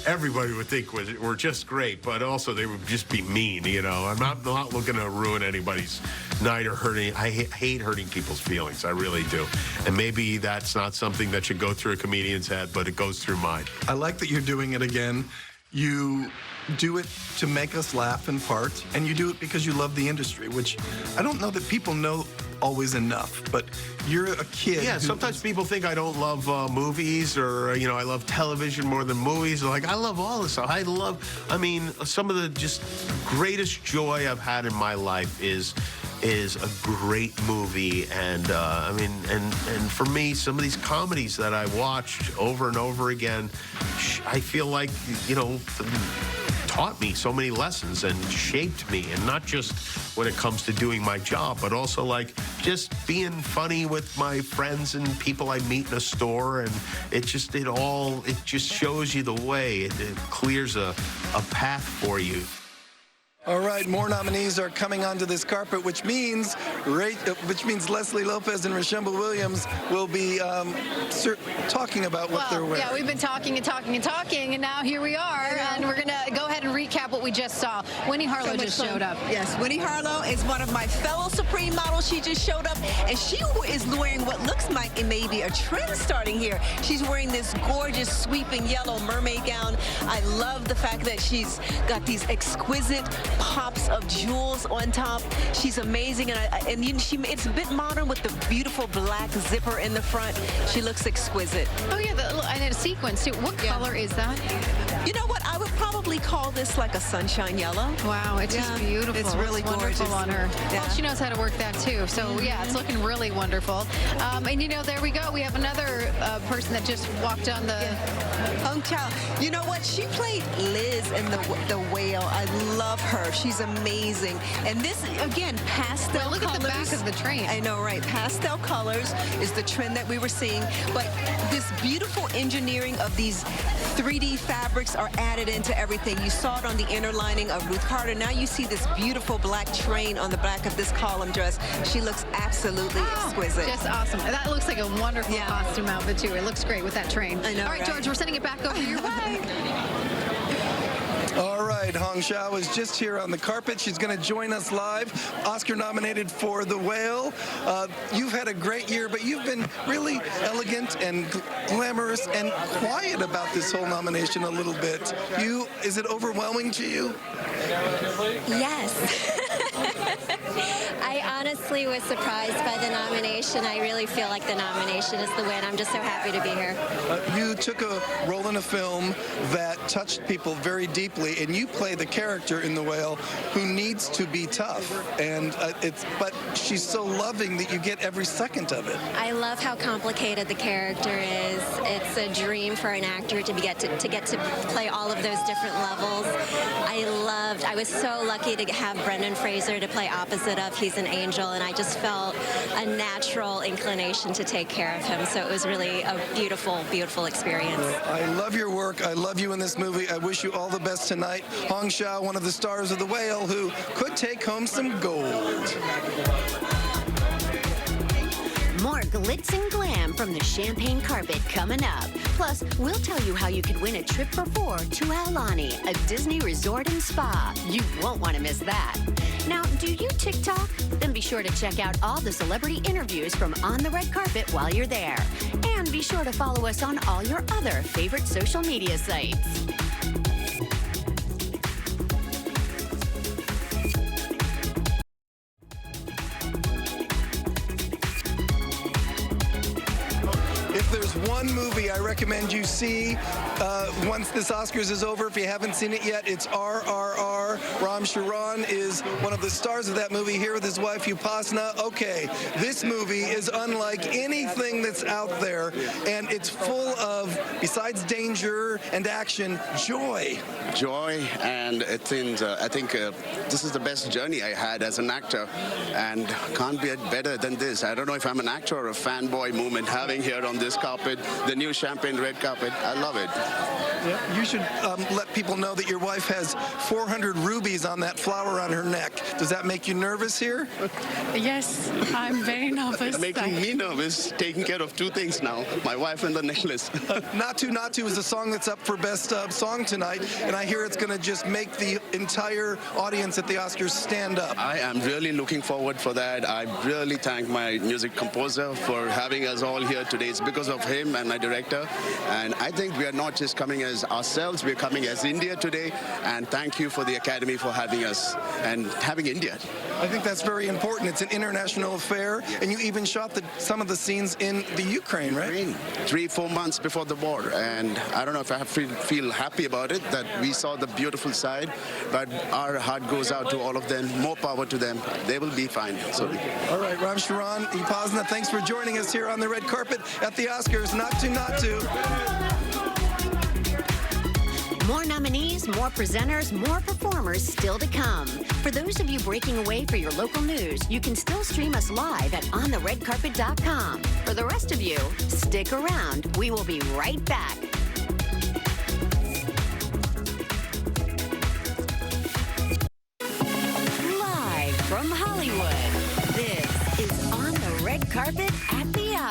everybody would think were just great, but also they would just be mean, you know. I'm not looking to ruin anybody's night or hurting. I hate hurting people's feelings. I really do. And maybe that's not something that should go through a comedian's head, but it goes through mine. I like that you're doing it again. You do it to make us laugh in part, and you do it because you love the industry, which I don't know that people know always enough, but you're a kid. Yeah, sometimes people think I don't love movies or, you know, I love television more than movies. Like, I love all this stuff. I mean, some of the just greatest joy I've had in my life is a great movie, and I mean, and for me, some of these comedies that I watched over and over again, I feel like, you know, taught me so many lessons and shaped me, and not just when it comes to doing my job, but also like just being funny with my friends and people I meet in a store, and it just shows you the way. It clears a path for you. All right, more nominees are coming onto this carpet, which means Leslie Lopez and Rashemba Williams will be talking about what they're wearing. Yeah, we've been talking and talking and talking, and now here we are, and we're going to go ahead and recap what we just saw. Winnie Harlow just showed up. Yes, Winnie Harlow is one of my fellow Supreme models. She just showed up, and she is wearing what looks like it may be a trend starting here. She's wearing this gorgeous sweeping yellow mermaid gown. I love the fact that she's got these exquisite pops of jewels on top. She's amazing, and it's a bit modern with the beautiful black zipper in the front. She looks exquisite. Oh yeah, and a sequence too. What color is that? You know what? I would probably call this like a sunshine yellow. Wow, it's just beautiful. It's really gorgeous on her. Yeah. Well, she knows how to work that too. So yeah, it's looking really wonderful. And you know, there we go. We have another person that just walked on the Hong Chau. You know what? She played Liz in the Whale. I love her. She's amazing. And this again, pastel well, look colors. at the back of the train. I know, right? Pastel colors is the trend that we were seeing, but this beautiful engineering of these 3D fabrics are added into everything. You saw it on the inner lining of Ruth Carter. Now you see this beautiful black train on the back of this column dress. She looks absolutely exquisite. Just awesome. That looks like a wonderful costume outfit too. It looks great with that train. I know, all right, George, we're sending it back over your way. All right, Hong Chau is just here on the carpet. She's going to join us live. Oscar nominated for The Whale. You've had a great year, but you've been really elegant and glamorous and quiet about this whole nomination a little bit. Is it overwhelming to you? Yes. I honestly was surprised by the nomination. I really feel like the nomination is the win. I'm just so happy to be here. You took a role in a film that touched people very deeply, and you play the character in The Whale who needs to be tough. And but she's so loving that you get every second of it. I love how complicated the character is. It's a dream for an actor to get to play all of those different levels. I was so lucky to have Brendan Fraser to play opposite of. He's an angel, and I just felt a natural inclination to take care of him. So it was really a beautiful, beautiful experience. I love your work. I love you in this movie. I wish you all the best tonight. Hong Chau, one of the stars of The Whale, who could take home some gold. More glitz and glam from the champagne carpet coming up. Plus, we'll tell you how you could win a trip for 4 to Aulani, a Disney resort and spa. You won't want to miss that. Now, do you TikTok? Then be sure to check out all the celebrity interviews from On the Red Carpet while you're there. And be sure to follow us on all your other favorite social media sites. If there's one movie I recommend you see once this Oscars is over, if you haven't seen it yet, it's RRR. Ram Charan is one of the stars of that movie here with his wife, Upasana. Okay, this movie is unlike anything that's out there, and it's full of, besides danger and action, joy. Joy, and I think this is the best journey I had as an actor, and can't be better than this. I don't know if I'm an actor or a fanboy moment having here on this carpet, the new champagne red carpet. I love it. Yeah, you should let people know that your wife has 400 rubies on that flower on her neck. Does that make you nervous here? Yes, I'm very nervous. It's making me nervous, taking care of two things now, my wife and the necklace. Natu Natu is a song that's up for Best Song tonight, and I hear it's going to just make the entire audience at the Oscars stand up. I am really looking forward for that. I really thank my music composer for having us all here today. It's because of him and my director, and I think we are not just coming as ourselves, we're coming as India today, and thank you for the Academy for having us and having India. I think that's very important. It's an international affair, and you even shot some of the scenes in the Ukraine, right? 3-4 months before the war, and I don't know if I feel happy about it, that we saw the beautiful side, but our heart goes out to all of them. More power to them. They will be fine. So. All right, Ram Charan, Upasana, thanks for joining us here on the red carpet at the Oscars. Natu Natu. More nominees, more presenters, more performers still to come. For those of you breaking away for your local news, you can still stream us live at ontheredcarpet.com. For the rest of you, stick around. We will be right back.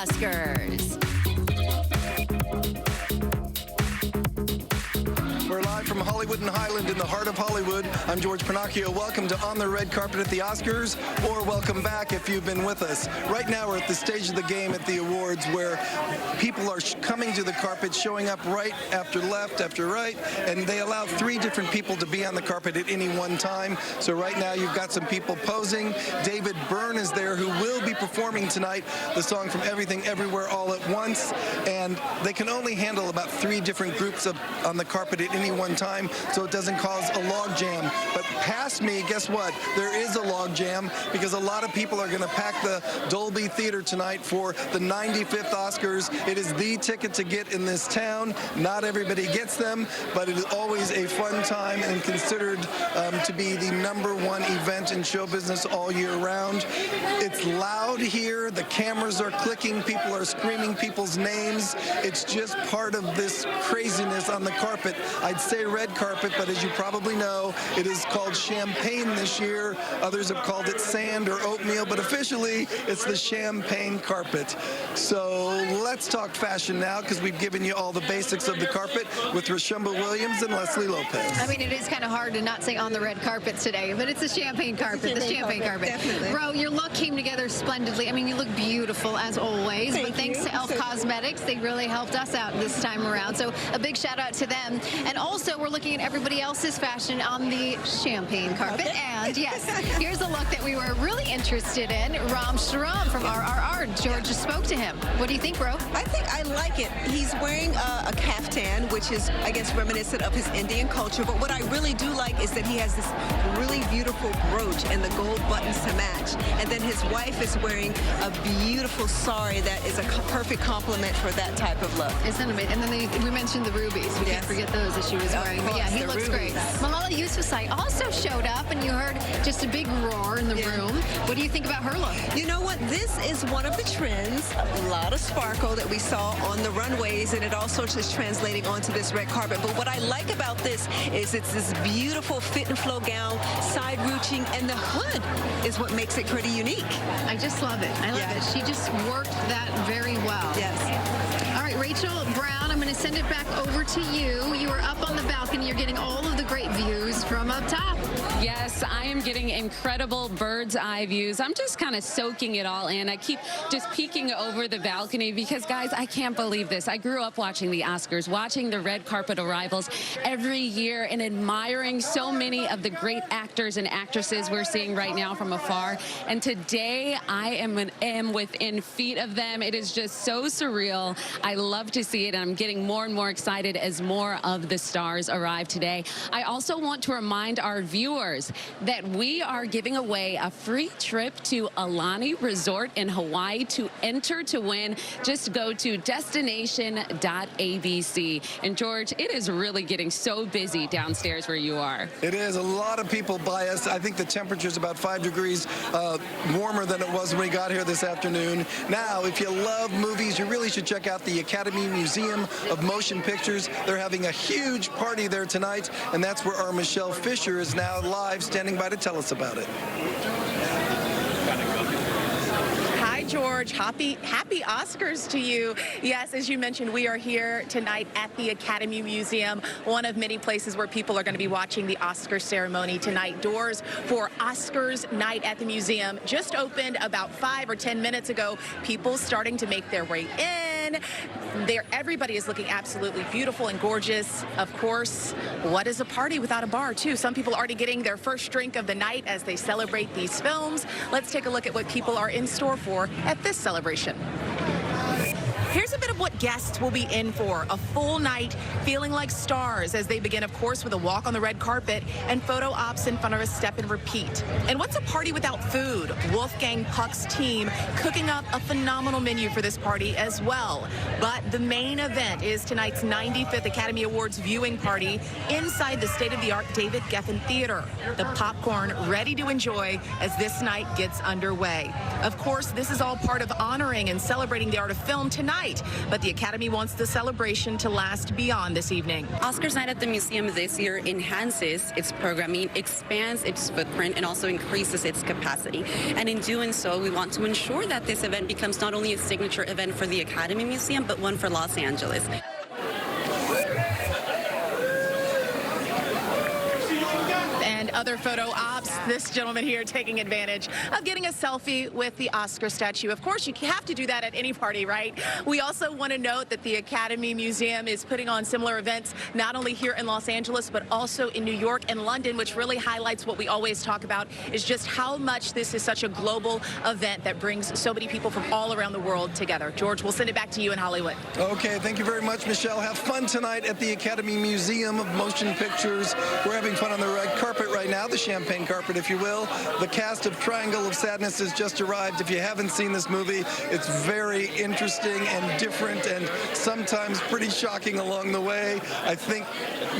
Oscars. We're live from Hollywood and Highland in the heart of Hollywood. I'm George Pinocchio. Welcome to On the Red Carpet at the Oscars, or welcome back if you've been with us. Right now we're at the stage of the game at the awards where people are coming to the carpet, showing up right after left, after right, and they allow 3 different people to be on the carpet at any one time. So right now you've got some people posing. David Byrne is there, who will be performing tonight the song from Everything Everywhere All at Once, and they can only handle about 3 different groups on the carpet at any one time, so it doesn't cause a log jam. But past me, guess what? There is a log jam, because a lot of people are going to pack the Dolby Theater tonight for the 95th Oscars. It is the ticket to get in this town. Not everybody gets them, but it is always a fun time and considered to be the #1 event in show business all year round. It's loud here. The cameras are clicking. People are screaming people's names. It's just part of this craziness on the carpet. I'd say red carpet, but as you probably know, it is called champagne this year. Others have called it sand or oatmeal, but officially it's the champagne carpet. So let's talk fashion now, because we've given you all the basics of the carpet with Rashumba Williams and Leslie Lopez. I mean, it is kind of hard to not say on the red carpet today, but it's a champagne carpet, the champagne carpet. Definitely. Bro, your look came together splendidly. I mean, you look beautiful as always, but thanks to e.l.f. Cosmetics, they really helped us out this time around. So a big shout out to them. And also, we're looking at everybody else's fashion on the champagne carpet. And yes, here's a look that we were really interested in. Ram Shriram from RRR. George just spoke to him. What do you think, bro? I think I like it. He's wearing a kaftan, which is, I guess, reminiscent of his Indian culture. But what I really do like is that he has this really beautiful brooch and the gold buttons to match. And then his wife is wearing a beautiful sari that is a perfect complement for that type of look. Isn't it? And then we mentioned the rubies. We can't forget those that she was wearing. But yeah, he looks great. Malala Yousafzai also showed up, and you heard just a big roar in the room. What do you think about her look? You know what? This is one of the trends. A lot of sparkle that we saw on the runways, and it also is translating onto this red carpet. But what I like about this is it's this beautiful fit and flow gown, side ruching, and the hood is what makes it pretty unique. I just love it. I love it. She just worked that very well. Yes. All right, Rachel Brown, I'm going to send it back over to you. You are up on the balcony. You're getting all of the great views from up top. Yes, I am getting incredible bird's eye views. I'm just kind of soaking it all in. I keep just peeking over the balcony because, guys, I can't believe this. I grew up watching the Oscars, watching the red carpet arrivals every year, and admiring so many of the great actors and actresses we're seeing right now from afar. And today, I am within feet of them. It is just so surreal. I love to see it, and I'm getting more and more excited as more of the stars arrive today. I also want to remind our viewers that we are giving away a free trip to Aulani Resort in Hawaii. To enter to win, just go to destination.abc. And George, it is really getting so busy downstairs where you are. It is. A lot of people by us. I think the temperature is about 5 degrees warmer than it was when we got here this afternoon. Now, if you love movies, you really should check out the Academy Museum of Motion Pictures. They're having a huge party there tonight, and that's where our Michelle Fisher is now live, standing by to tell us about it. Hi, George. Happy Oscars to you. Yes, as you mentioned, we are here tonight at the Academy Museum, one of many places where people are going to be watching the Oscar ceremony tonight. Doors for Oscars night at the museum just opened about 5 or 10 minutes ago. People starting to make their way in. Everybody is looking absolutely beautiful and gorgeous. Of course, what is a party without a bar, too? Some people already getting their first drink of the night as they celebrate these films. Let's take a look at what people are in store for at this celebration. Here's a bit of what guests will be in for. A full night feeling like stars as they begin, of course, with a walk on the red carpet and photo ops in front of a step and repeat. And what's a party without food? Wolfgang Puck's team cooking up a phenomenal menu for this party as well. But the main event is tonight's 95th Academy Awards viewing party inside the state-of-the-art David Geffen Theater. The popcorn ready to enjoy as this night gets underway. Of course, this is all part of honoring and celebrating the art of film tonight. But the Academy wants the celebration to last beyond this evening. Oscars Night at the Museum this year enhances its programming, expands its footprint, and also increases its capacity. And in doing so, we want to ensure that this event becomes not only a signature event for the Academy Museum, but one for Los Angeles. And other photo ops, this gentleman here taking advantage of getting a selfie with the Oscar statue. Of course, you have to do that at any party, right? We also want to note that the Academy Museum is putting on similar events, not only here in Los Angeles, but also in New York and London, which really highlights what we always talk about, is just how much this is such a global event that brings so many people from all around the world together. George, we'll send it back to you in Hollywood. Okay, thank you very much, Michelle. Have fun tonight at the Academy Museum of Motion Pictures. We're having fun on the red carpet right now, the champagne carpet, if you will. The cast of Triangle of Sadness has just arrived. If you haven't seen this movie, it's very interesting and different and sometimes pretty shocking along the way. I think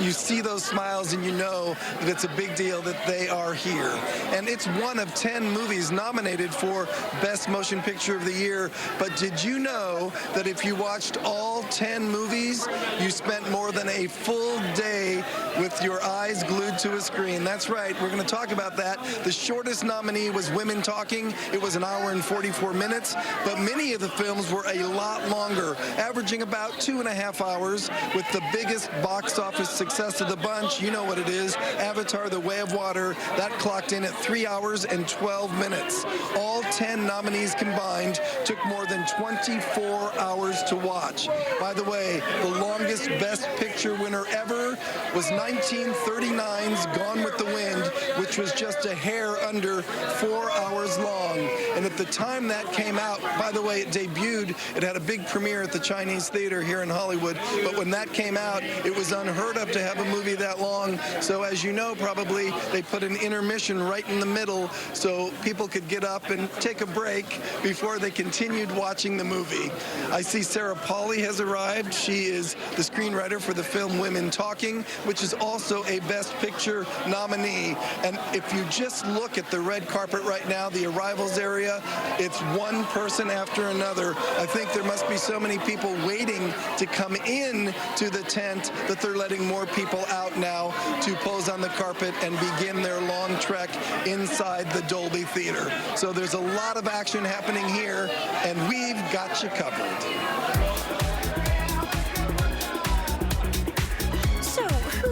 you see those smiles and you know that it's a big deal that they are here. And it's one of 10 movies nominated for Best Motion Picture of the Year. But did you know that if you watched all 10 movies, you spent more than a full day with your eyes glued to a screen? That's right. We're going to talk about that. The shortest nominee was Women Talking. It was 1 hour and 44 minutes, but many of the films were a lot longer, averaging about 2.5 hours, with the biggest box office success of the bunch. You know what it is. Avatar: The Way of Water. That clocked in at 3 hours and 12 minutes. All 10 nominees combined took more than 24 hours to watch. By the way, the longest Best Picture winner ever was 1939's Gone with the Wind, which was just a hair under 4 hours long. And at the time that came out, by the way, it debuted, it had a big premiere at the Chinese Theater here in Hollywood, but when that came out, it was unheard of to have a movie that long. So as you know, probably, they put an intermission right in the middle so people could get up and take a break before they continued watching the movie. I see Sarah Polley has arrived. She is the screenwriter for the film Women Talking, which is also a Best Picture nominee. And if you just look at the red carpet right now, the arrivals area, it's one person after another. I think there must be so many people waiting to come in to the tent that they're letting more people out now to pose on the carpet and begin their long trek inside the Dolby Theater. So there's a lot of action happening here, and we've got you covered.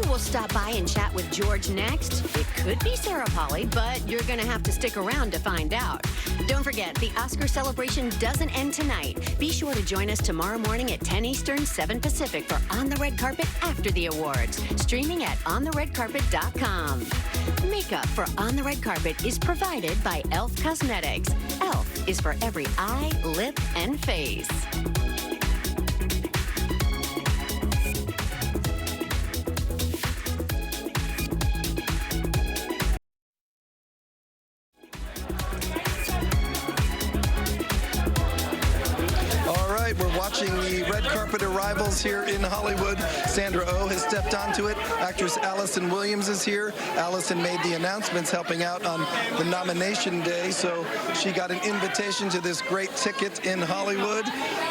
We'll stop by and chat with George next. It could be Sarah Polley, but you're going to have to stick around to find out. Don't forget, the Oscar celebration doesn't end tonight. Be sure to join us tomorrow morning at 10 Eastern, 7 Pacific for On the Red Carpet after the awards, streaming at ontheredcarpet.com. Makeup for On the Red Carpet is provided by e.l.f. Cosmetics. e.l.f. is for every eye, lip, and face. We're watching the red carpet arrivals here in Hollywood. Sandra Oh has stepped onto it. Actress Allison Williams is here. Allison made the announcements helping out on the nomination day, so she got an invitation to this great ticket in Hollywood.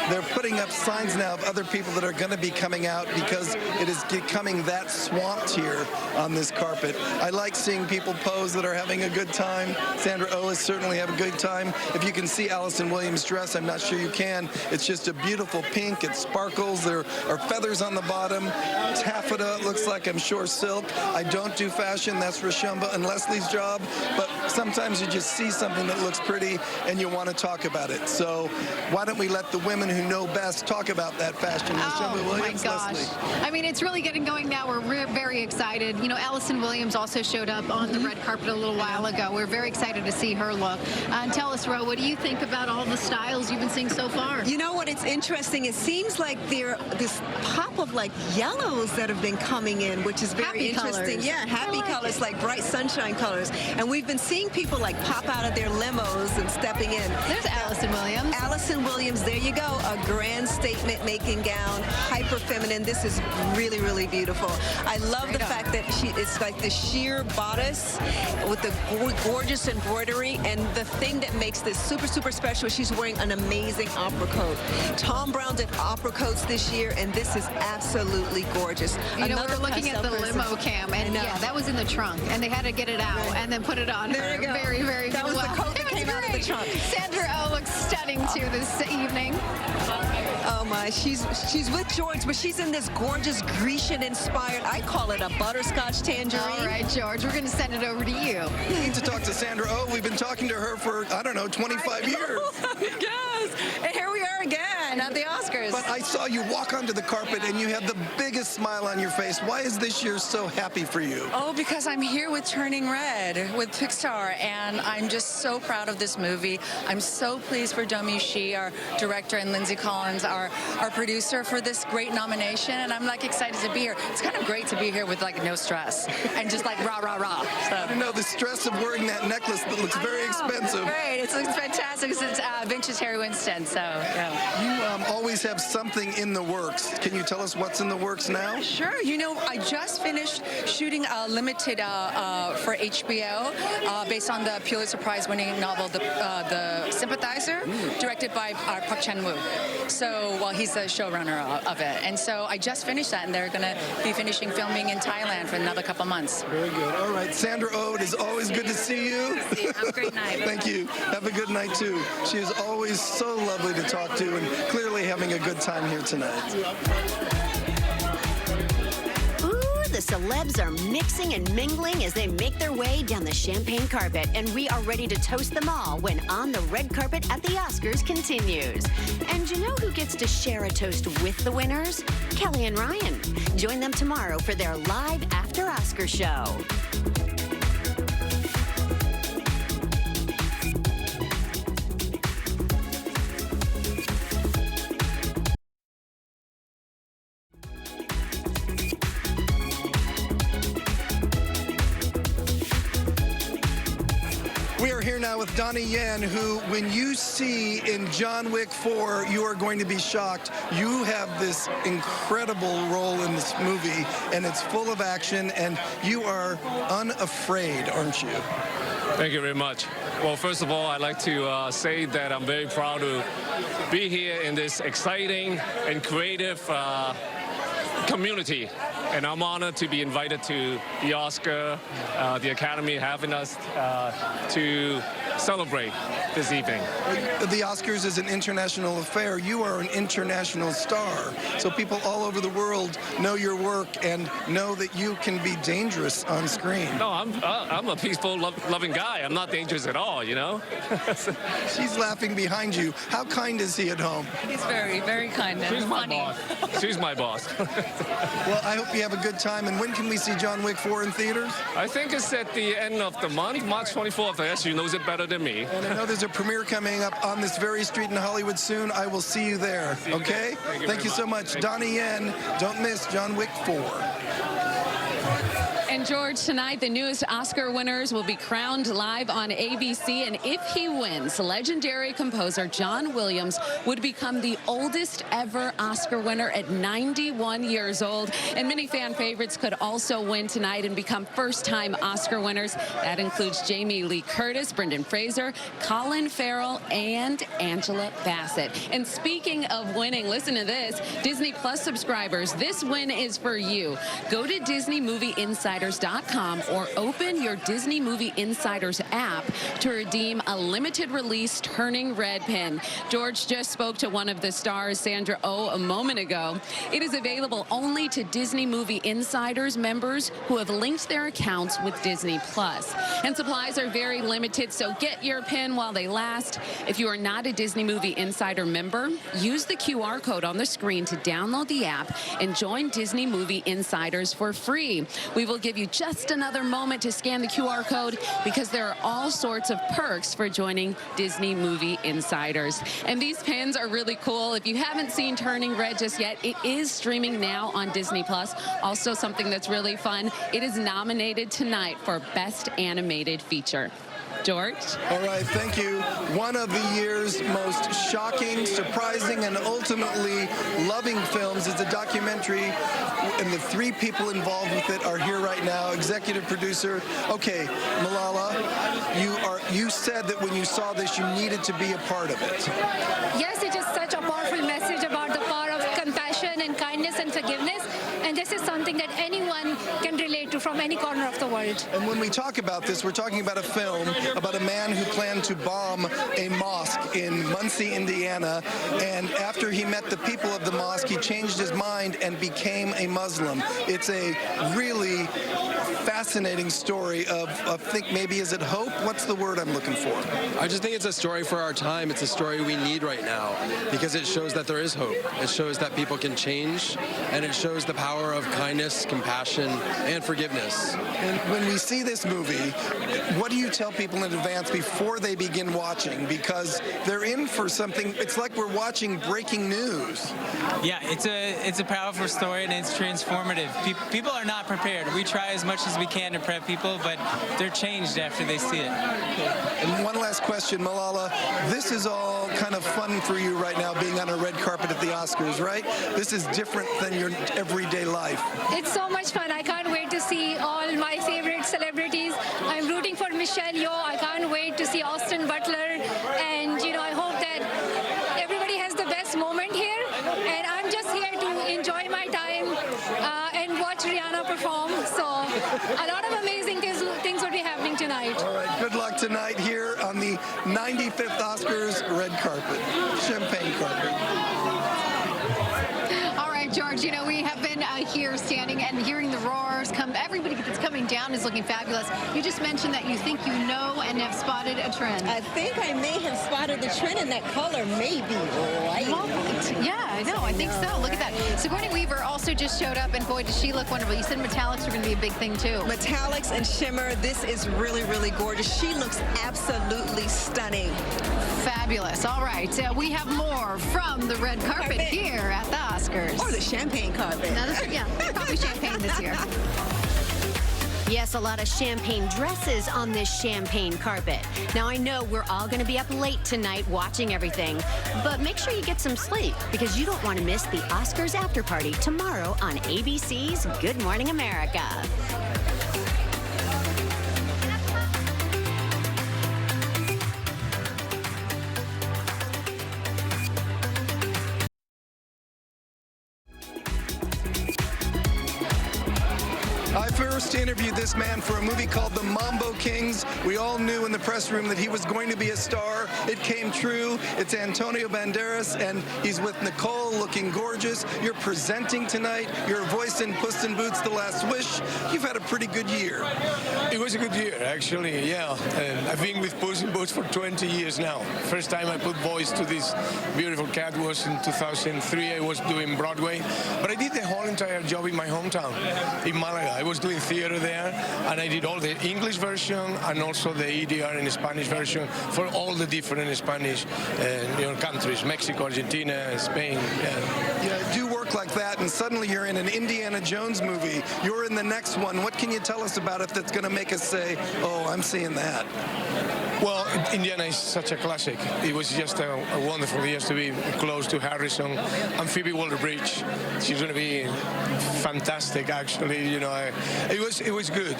They're putting up signs now of other people that are going to be coming out because it is becoming that swamped here on this carpet. I like seeing people pose that are having a good time. Sandra Oh is certainly having a good time. If you can see Allison Williams' dress, I'm not sure you can. It's just a beautiful pink. It sparkles. There are feathers on the bottom. Taffeta, it looks like, I'm sure, silk. I don't do fashion. That's Rashumba and Leslie's job. But sometimes you just see something that looks pretty and you want to talk about it. So why don't we let the women who know best talk about that fashion? Rashumba Williams, my gosh. Leslie. I mean, it's really getting going now. We're very excited. You know, Allison Williams also showed up on the red carpet a little while ago. We're very excited to see her look. And tell us, Ro, what do you think about all the styles you've been seeing so far? You know what? It's interesting. It seems like they're this pop of like yellows that have been coming in, which is very Happy interesting. colors. Yeah, happy colors, like bright sunshine colors. And we've been seeing people like pop out of their limos and stepping in. There's Allison Williams. Allison Williams, there you go. A grand statement making gown, hyper feminine. This is really, really beautiful. I love the fact that it's like the sheer bodice with the gorgeous embroidery, and the thing that makes this super, super special is she's wearing an amazing opera coat. Tom Brown did opera coats this year, and this is absolutely gorgeous. You know, Another we're looking at pastel the person. limo cam, and yeah, that was in the trunk, and they had to get it out and then put it on There her. you go. Very, very That was well. the coat that It was came out of the great. trunk. Sandra Oh looks stunning too this evening. Oh my, she's with George, but she's in this gorgeous Grecian-inspired, I call it a butterscotch tangerine. All right, George, we're going to send it over to you. We need to talk to Sandra Oh. We've been talking to her for, I don't know, 25 years. Yes, and here we are again at the Oscars. But I saw you walk onto the carpet and you have the biggest smile on your face. Why is this year so happy for you? Oh, because I'm here with Turning Red with Pixar, and I'm just so proud of this movie. I'm so pleased for Domi Shi, our director, and Lindsay Collins, our producer, for this great nomination, and I'm like excited to be here. It's kind of great to be here with like no stress and just like rah, rah, rah. So. I know the stress of wearing that necklace that looks very expensive. Great, it's fantastic. It's vintage Harry Winston, so yeah. You always have something in the works. Can you tell us what's in the works now? Sure. You know, I just finished shooting a limited for HBO based on the Pulitzer Prize-winning novel, The Sympathizer, directed by Park Chan-wook. So, well, he's the showrunner of it. And so I just finished that, and they're going to be finishing filming in Thailand for another couple months. Very good. All right, Sandra Oh, it is always good to see you. Have a great night. Thank you. Have a good night, too. She is always so lovely to talk to and clearly having a good time here tonight. Ooh, the celebs are mixing and mingling as they make their way down the champagne carpet, and we are ready to toast them all when On the Red Carpet at the Oscars continues. And you know who gets to share a toast with the winners? Kelly and Ryan. Join them tomorrow for their live after Oscar show. We are here now with Donnie Yen, who, when you see in John Wick 4, you are going to be shocked. You have this incredible role in this movie, and it's full of action, and you are unafraid, aren't you? Thank you very much. Well, first of all, I'd like to say that I'm very proud to be here in this exciting and creative community. And I'm honored to be invited to the Oscar, the Academy having us to celebrate this evening. The Oscars is an international affair. You are an international star. So people all over the world know your work and know that you can be dangerous on screen. No, I'm a peaceful, loving guy. I'm not dangerous at all, you know? She's laughing behind you. How kind is he at home? He's very, very kind and She's my funny. boss. She's my boss. Well, I hope you have a good time. And when can we see John Wick 4 in theaters? I think it's at the end of the month, March 24th. I guess she knows it better than me. And I know there's a premiere coming up on this very street in Hollywood soon. I will see you there, okay? Thank you so much. Donnie Yen, don't miss John Wick 4. And George, tonight the newest Oscar winners will be crowned live on ABC, and if he wins, legendary composer John Williams would become the oldest ever Oscar winner at 91 years old. And many fan favorites could also win tonight and become first-time Oscar winners. That includes Jamie Lee Curtis, Brendan Fraser, Colin Farrell, and Angela Bassett. And speaking of winning, listen to this. Disney Plus subscribers, this win is for you. Go to DisneyMovieInsiders.com or open your Disney Movie Insiders app to redeem a limited release Turning Red pin. George just spoke to one of the stars, Sandra Oh, a moment ago. It is available only to Disney Movie Insiders members who have linked their accounts with Disney Plus. And supplies are very limited, so get your pin while they last. If you are not a Disney Movie Insider member, use the QR code on the screen to download the app and join Disney Movie Insiders for free. We will give you just another moment to scan the QR code because there are all sorts of perks for joining Disney Movie Insiders. And these pins are really cool. If you haven't seen Turning Red just yet, it is streaming now on Disney+. Also something that's really fun, it is nominated tonight for Best Animated Feature. George? All right, thank you. One of the year's most shocking, surprising, and ultimately loving films is a documentary, and the three people involved with it are here right now. Executive producer. Okay, Malala, you said that when you saw this, you needed to be a part of it. Yes, it is such a powerful message about the power of compassion and kindness and forgiveness. And this is something that anyone can relate to from any corner of the world. And when we talk about this, we're talking about a film about a man who planned to bomb a mosque in Muncie, Indiana. And after he met the people of the mosque, he changed his mind and became a Muslim. It's a really fascinating story of think maybe, is it hope? What's the word I'm looking for? I just think it's a story for our time. It's a story we need right now because it shows that there is hope. It shows that people can change, and it shows the power of kindness, compassion, and forgiveness. And when we see this movie, what do you tell people in advance before they begin watching? Because they're in for something. It's like we're watching breaking news. Yeah, it's a powerful story, and it's transformative. People are not prepared. We try as much as we can to prep people, but they're changed after they see it. And one last question, Malala. This is all kind of fun for you right now, being on a red carpet at the Oscars, right? This is different than your everyday life. It's so much fun. I can't wait to see all my favorite celebrities. I'm rooting for Michelle Yeoh. I can't wait to see Austin Butler. And, you know, I hope that everybody has the best moment here. And I'm just here to enjoy my time and watch Rihanna perform. So a lot of amazing things will be happening tonight. All right, good luck tonight here on the 95th Oscars red carpet, champagne carpet. George, you know, we have been here standing and hearing the roars come. Everybody that's coming down is looking fabulous. You just mentioned that you think you know and have spotted a trend. I think I may have spotted the trend, and that color may be white. Yeah, I know. I think so. Look at that. Sigourney Weaver also just showed up, and boy, does she look wonderful. You said metallics are going to be a big thing, too. Metallics and shimmer. This is really, really gorgeous. She looks absolutely stunning. Fabulous. All right. We have more from the red carpet here at the Oscars. Or the champagne carpet. Yeah, probably champagne this year. Yes, a lot of champagne dresses on this champagne carpet. Now, I know we're all going to be up late tonight watching everything, but make sure you get some sleep because you don't want to miss the Oscars after party tomorrow on ABC's Good Morning America. I first interviewed this man for a movie called The Mambo Kings. We all knew in the press room that he was going to be a star. It came true. It's Antonio Banderas, and he's with Nicole, looking gorgeous. You're presenting tonight. Your voice in Puss in Boots: The Last Wish. You've had a pretty good year. It was a good year, actually, yeah. And I've been with Puss in Boots for 20 years now. First time I put voice to this beautiful cat was in 2003. I was doing Broadway. But I did the whole entire job in my hometown, in Malaga. I was doing theater there, and I did all the English version and also the EDR and Spanish version for all the different Spanish countries, Mexico, Argentina, Spain. Yeah, do work like that, and suddenly you're in an Indiana Jones movie. You're in the next one. What can you tell us about it that's going to make us say, oh, I'm seeing that? Well, Indiana is such a classic. It was just a wonderful year to be close to Harrison and Phoebe Waller-Bridge. She's going to be fantastic, actually. You know, it was good.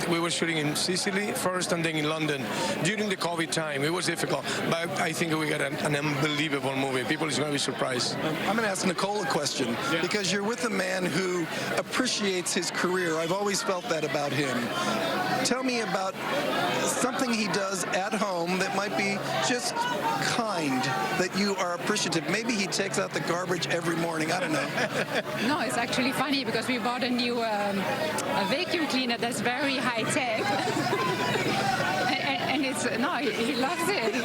We were shooting in Sicily first and then in London during the COVID time. It was difficult, but I think we got an unbelievable movie. People is going to be surprised. I'm going to ask Nicole a question because you're with a man who appreciates his career. I've always felt that about him. Tell me about something he does at home that might be just kind, that you are appreciative. Maybe he takes out the garbage every morning. I don't know. No, it's actually funny because we bought a new a vacuum cleaner that's very high tech. and it's, no, he loves it.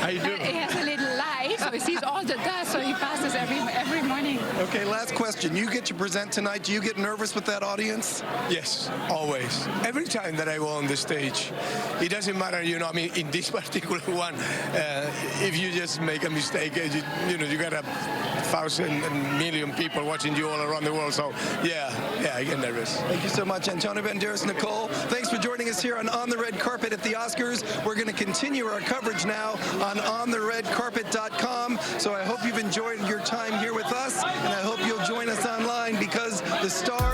I do. It has a little light. so he sees all the dust, so he passes every morning. Okay, last question. You get to present tonight. Do you get nervous with that audience? Yes, always. Every time that I go on the stage, it doesn't matter, you know, I mean, in this particular one, if you just make a mistake, you got 1,000 and million people watching you all around the world. So, yeah, I get nervous. Thank you so much, Antonio Banderas. Nicole, thanks for joining us here on the Red Carpet at the Oscars. We're going to continue our coverage now on ontheredcarpet.com. So I hope you've enjoyed your time here with us, and I hope you'll join us online because the stars